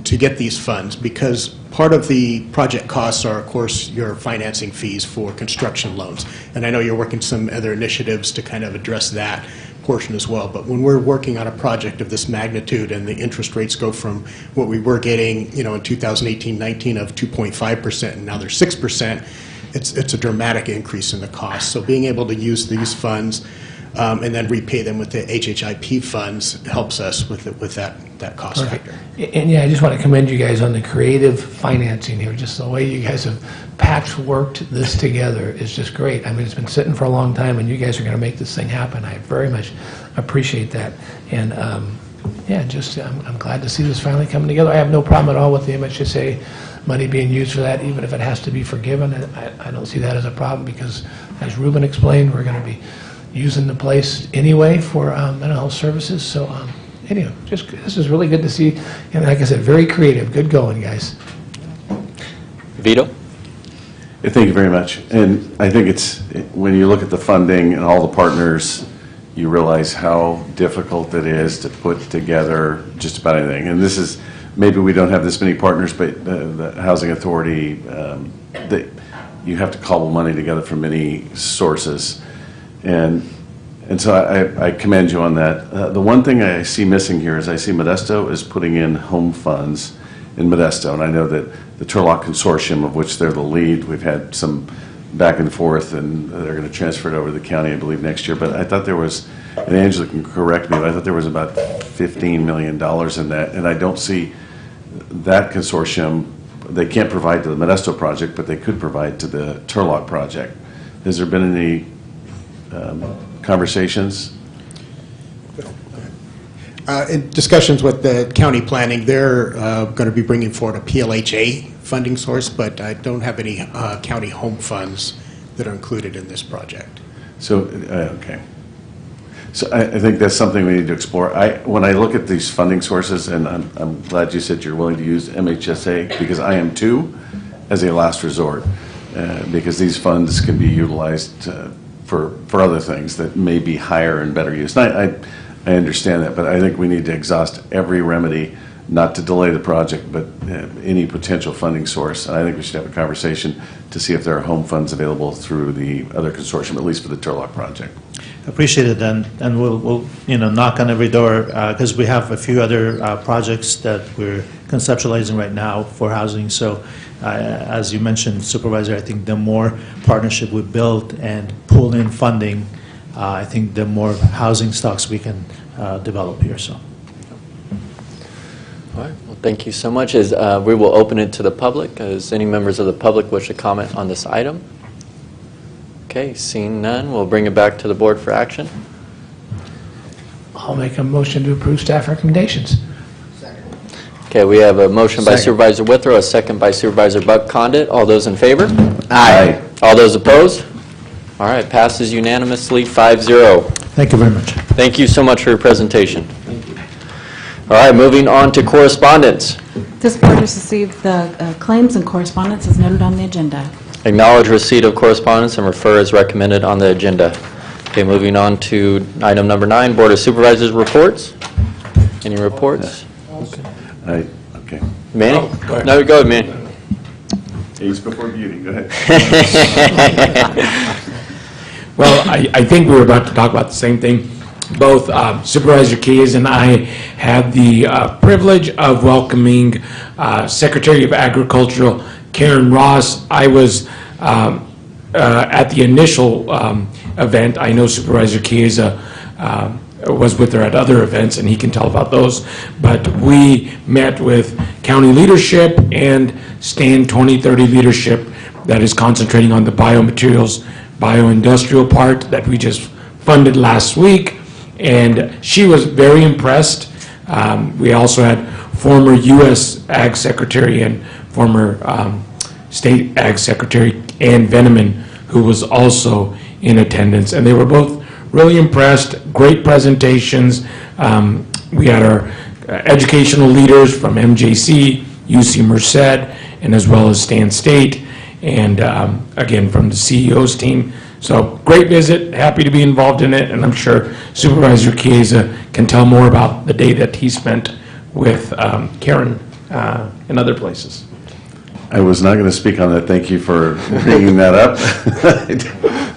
to get these funds, because part of the project costs are, of course, your financing fees for construction loans. And I know you're working some other initiatives to kind of address that portion as well. But when we're working on a project of this magnitude and the interest rates go from what we were getting, in 2018-19 of 2.5% and now they're 6%, it's a dramatic increase in the cost. So being able to use these funds and then repay them with the HHIP funds helps us with that cost factor. And yeah, I just want to commend you guys on the creative financing here. Just the way you guys have patchworked this together is just great. I mean, it's been sitting for a long time, and you guys are going to make this thing happen. I very much appreciate that. And yeah, just I'm glad to see this finally coming together. I have no problem at all with the MHSA money being used for that, even if it has to be forgiven. I don't see that as a problem because, as Ruben explained, we're going to be using the place anyway for mental health services. So anyway, this is really good to see. And like I said, very creative. Good going, guys. Vito? Yeah, thank you very much. And I think it's, when you look at the funding and all the partners, you realize how difficult it is to put together just about anything. And this is, maybe we don't have this many partners, but the Housing Authority, you have to cobble money together from many sources. And so I commend you on that. The one thing I see missing here is I see Modesto is putting in home funds in Modesto, and I know that the Turlock Consortium, of which they're the lead, we've had some back and forth, and they're going to transfer it over to the county, I believe, next year. But I thought there was, and Angela can correct me, but I thought there was about $15 million in that, and I don't see that consortium. They can't provide to the Modesto project, but they could provide to the Turlock project. Has there been any conversations? In discussions with the county planning, they're going to be bringing forward a PLHA funding source, but I don't have any county home funds that are included in this project. So, okay. So I think that's something we need to explore. When I look at these funding sources, and I'm glad you said you're willing to use MHSA, because I am too, as a last resort, because these funds can be utilized for other things that may be higher and better use. And I understand that, but I think we need to exhaust every remedy, not to delay the project, but any potential funding source. And I think we should have a conversation to see if there are home funds available through the other consortium, at least for the Turlock project. Appreciate it, and we'll knock on every door, because we have a few other projects that we're conceptualizing right now for housing. So as you mentioned, Supervisor, I think the more partnership we build and pull in funding, I think the more housing stocks we can develop here. So. All right. Well, thank you so much. As we will open it to the public. Does any members of the public wish to comment on this item? Okay, seeing none, we'll bring it back to the board for action. I'll make a motion to approve staff recommendations. Okay, we have a motion by Supervisor Withrow, a second by Supervisor Buck-Condit. All those in favor? Aye. All those opposed? All right, passes unanimously, 5-0. Thank you very much. Thank you so much for your presentation. All right, moving on to correspondence. This board has received the claims and correspondence as noted on the agenda. Acknowledge receipt of correspondence and refer as recommended on the agenda. Okay, moving on to item number 9, Board of Supervisors reports. Any reports? Okay. Manny? Oh, go ahead. No, go ahead, Manny. Age before beauty, go ahead. Well, I think we were about to talk about the same thing. Both Supervisor Keyes and I had the privilege of welcoming Secretary of Agriculture Karen Ross. I was at the initial event. I know Supervisor Keyes was with her at other events, and he can tell about those. But we met with county leadership and STAN 2030 leadership that is concentrating on the biomaterials, bioindustrial part that we just funded last week. And she was very impressed. We also had former U.S. Ag Secretary and former State Ag Secretary Ann Veneman, who was also in attendance. And they were both really impressed, great presentations. We had our educational leaders from MJC, UC Merced, and as well as Stan State, and again from the CEO's team. So great visit, happy to be involved in it, and I'm sure Supervisor Chiesa can tell more about the day that he spent with Karen in other places. I was not going to speak on that. Thank you for bringing that up.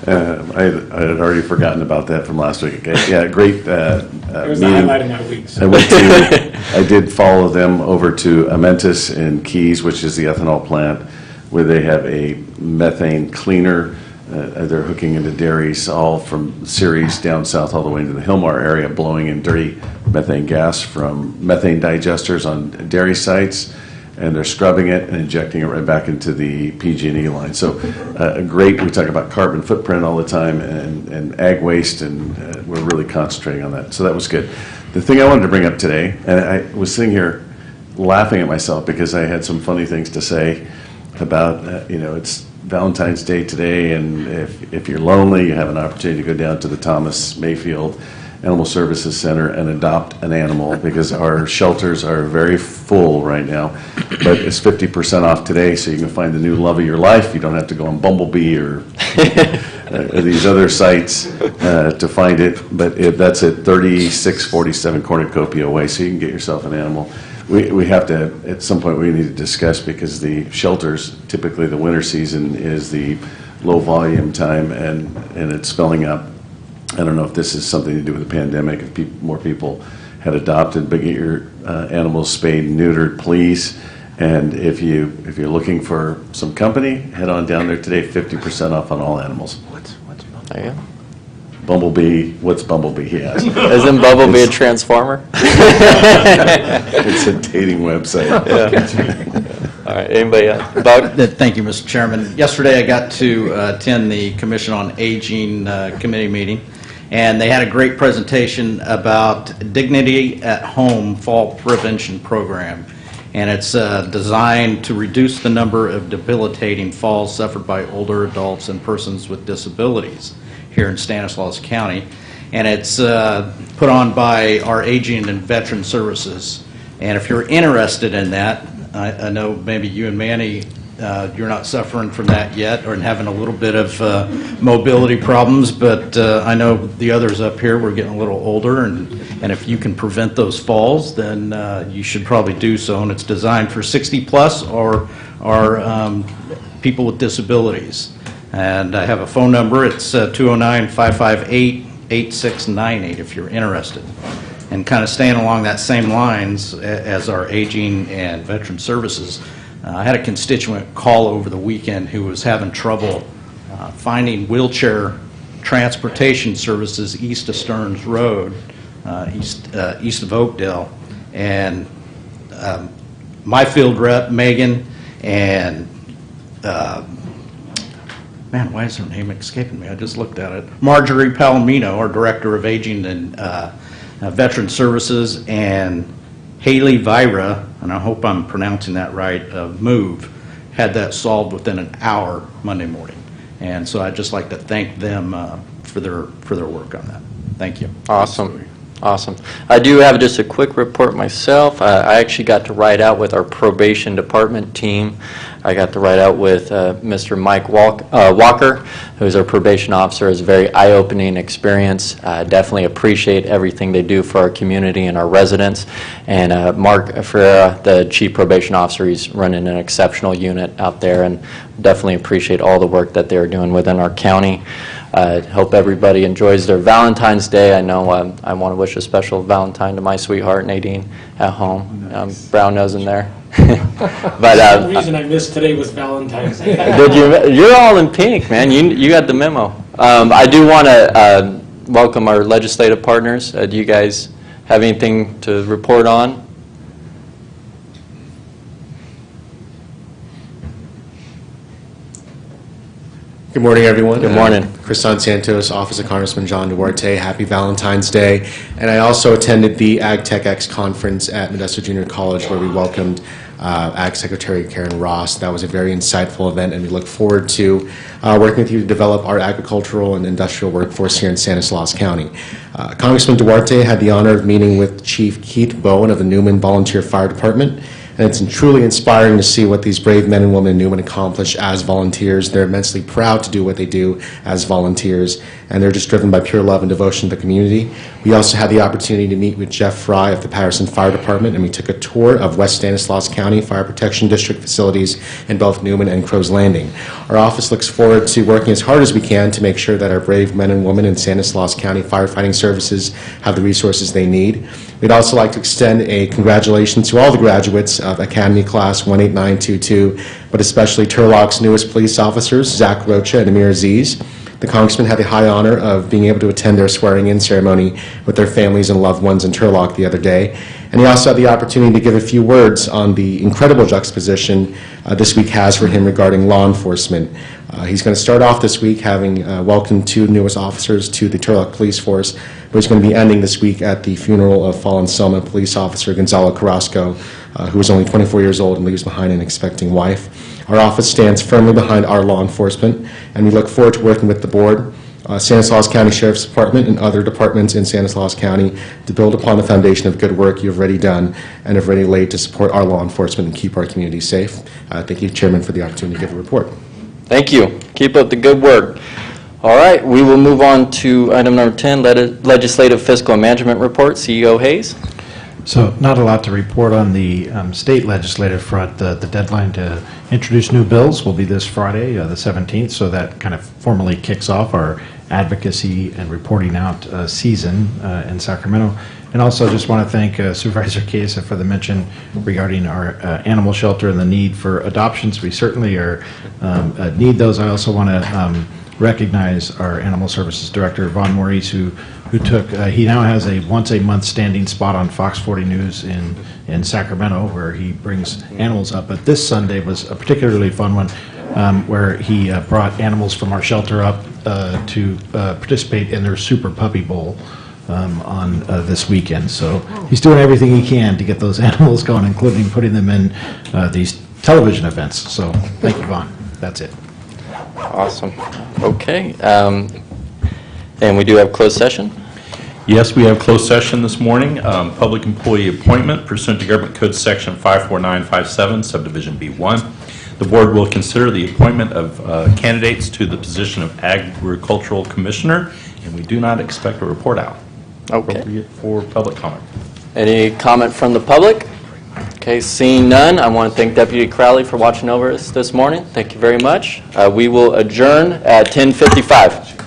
I had already forgotten about that from last week. Okay. Yeah, great It was the meeting. highlight of my week. So. I did follow them over to Amentus in Keys, which is the ethanol plant, where they have a methane cleaner. They're hooking into dairies all from Ceres down south all the way into the Hillmar area, blowing in dirty methane gas from methane digesters on dairy sites, and they're scrubbing it and injecting it right back into the PG&E line. So great, we talk about carbon footprint all the time and ag waste, and we're really concentrating on that. So that was good. The thing I wanted to bring up today, and I was sitting here laughing at myself because I had some funny things to say about, it's Valentine's Day today, and if you're lonely, you have an opportunity to go down to the Thomas Mayfield Animal Services Center and adopt an animal, because our shelters are very full right now. But it's 50% off today, so you can find the new love of your life. You don't have to go on Bumblebee or these other sites to find it. But that's at 3647 Cornucopia Way, so you can get yourself an animal. We have to, at some point, we need to discuss, because the shelters, typically the winter season is the low volume time, and it's filling up. I don't know if this is something to do with the pandemic, if more people had adopted, but get your animals spayed and neutered, please. And if you're looking for some company, head on down there today, 50% off on all animals. What's Bumblebee? Bumblebee, what's Bumblebee, he asked. Isn't Bumblebee a transformer? It's a dating website. Yeah. All right, anybody else? Thank you, Mr. Chairman. Yesterday I got to attend the Commission on Aging committee meeting, and they had a great presentation about Dignity at Home Fall Prevention Program. And it's designed to reduce the number of debilitating falls suffered by older adults and persons with disabilities. here in Stanislaus County. And it's put on by our Aging and Veteran Services. And if you're interested in that, I know maybe you and Manny, you're not suffering from that yet or having a little bit of mobility problems, but I know the others up here, we're getting a little older, and if you can prevent those falls, then you should probably do so. And it's designed for 60 plus or people with disabilities. And I have a phone number. It's 209-558-8698 if you're interested. And kind of staying along that same lines as our Aging and Veteran Services, I had a constituent call over the weekend who was having trouble finding wheelchair transportation services east of Stearns Road, east of Oakdale. And my field rep, Megan, and man, why is her name escaping me? I just looked at it. Marjorie Palomino, our Director of Aging and Veteran Services, and Haley Vira, and I hope I'm pronouncing that right, of MOVE, had that solved within an hour Monday morning. And so I'd just like to thank them for their work on that. Thank you. Awesome. Awesome. I do have just a quick report myself. I actually got to ride out with our probation department team. I got to ride out with Mr. Mike Walker, who's our probation officer. It's a very eye-opening experience. Definitely appreciate everything they do for our community and our residents. And Mark Ferreira, the chief probation officer, he's running an exceptional unit out there, and definitely appreciate all the work that they're doing within our county. Hope everybody enjoys their Valentine's Day. I know I want to wish a special Valentine to my sweetheart, Nadine, at home. Brown nose in there. But the reason I missed today was Valentine's Day. Did you? You're all in pink, man. You got the memo. I do want to welcome our legislative partners. Do you guys have anything to report on? Good morning, everyone. Good morning. Crisan Santos, Office of Congressman John Duarte. Happy Valentine's Day. And I also attended the Ag Tech X conference at Modesto Junior College, where we welcomed Ag Secretary Karen Ross. That was a very insightful event, and we look forward to working with you to develop our agricultural and industrial workforce here in Stanislaus County. Congressman Duarte had the honor of meeting with Chief Keith Bowen of the Newman Volunteer Fire Department. And it's truly inspiring to see what these brave men and women in Newman accomplish as volunteers. They're immensely proud to do what they do as volunteers, and they're just driven by pure love and devotion to the community. We also had the opportunity to meet with Jeff Fry of the Patterson Fire Department, and we took a tour of West Stanislaus County Fire Protection District facilities in both Newman and Crow's Landing. Our office looks forward to working as hard as we can to make sure that our brave men and women in Stanislaus County firefighting services have the resources they need. We'd also like to extend a congratulations to all the graduates of Academy Class 18922, but especially Turlock's newest police officers, Zach Rocha and Amir Aziz. The Congressman had the high honor of being able to attend their swearing-in ceremony with their families and loved ones in Turlock the other day. And he also had the opportunity to give a few words on the incredible juxtaposition this week has for him regarding law enforcement. He's going to start off this week having welcomed two newest officers to the Turlock Police Force, but he's going to be ending this week at the funeral of fallen Selma police officer Gonzalo Carrasco, who was only 24 years old and leaves behind an expecting wife. Our office stands firmly behind our law enforcement, and we look forward to working with the board, Stanislaus County Sheriff's Department, and other departments in Stanislaus County to build upon the foundation of good work you've already done and have already laid to support our law enforcement and keep our community safe. Thank you, Chairman, for the opportunity to give a report. Thank you. Keep up the good work. All right, we will move on to item number 10, Legislative Fiscal Management Report. CEO Hayes. So not a lot to report on the state legislative front. The deadline to introduce new bills will be this Friday, the 17th, so that kind of formally kicks off our advocacy and reporting out season in Sacramento. And also just want to thank Supervisor Chiesa for the mention regarding our animal shelter and the need for adoptions. We certainly need those. I also want to recognize our Animal Services Director, Vaughn Maurice, who took, he now has a once-a-month standing spot on Fox 40 News in Sacramento, where he brings animals up. But this Sunday was a particularly fun one, where he brought animals from our shelter up to participate in their Super Puppy Bowl on this weekend. So he's doing everything he can to get those animals going, including putting them in these television events. So thank you, Vaughn. That's it. Awesome. Okay. And we do have closed session. Yes, we have closed session this morning. Public employee appointment pursuant to Government Code Section 54957, Subdivision B1. The board will consider the appointment of candidates to the position of Agricultural Commissioner, and we do not expect a report out. Okay. Appropriate for public comment. Any comment from the public? Okay, seeing none, I want to thank Deputy Crowley for watching over us this morning. Thank you very much. We will adjourn at 10:55.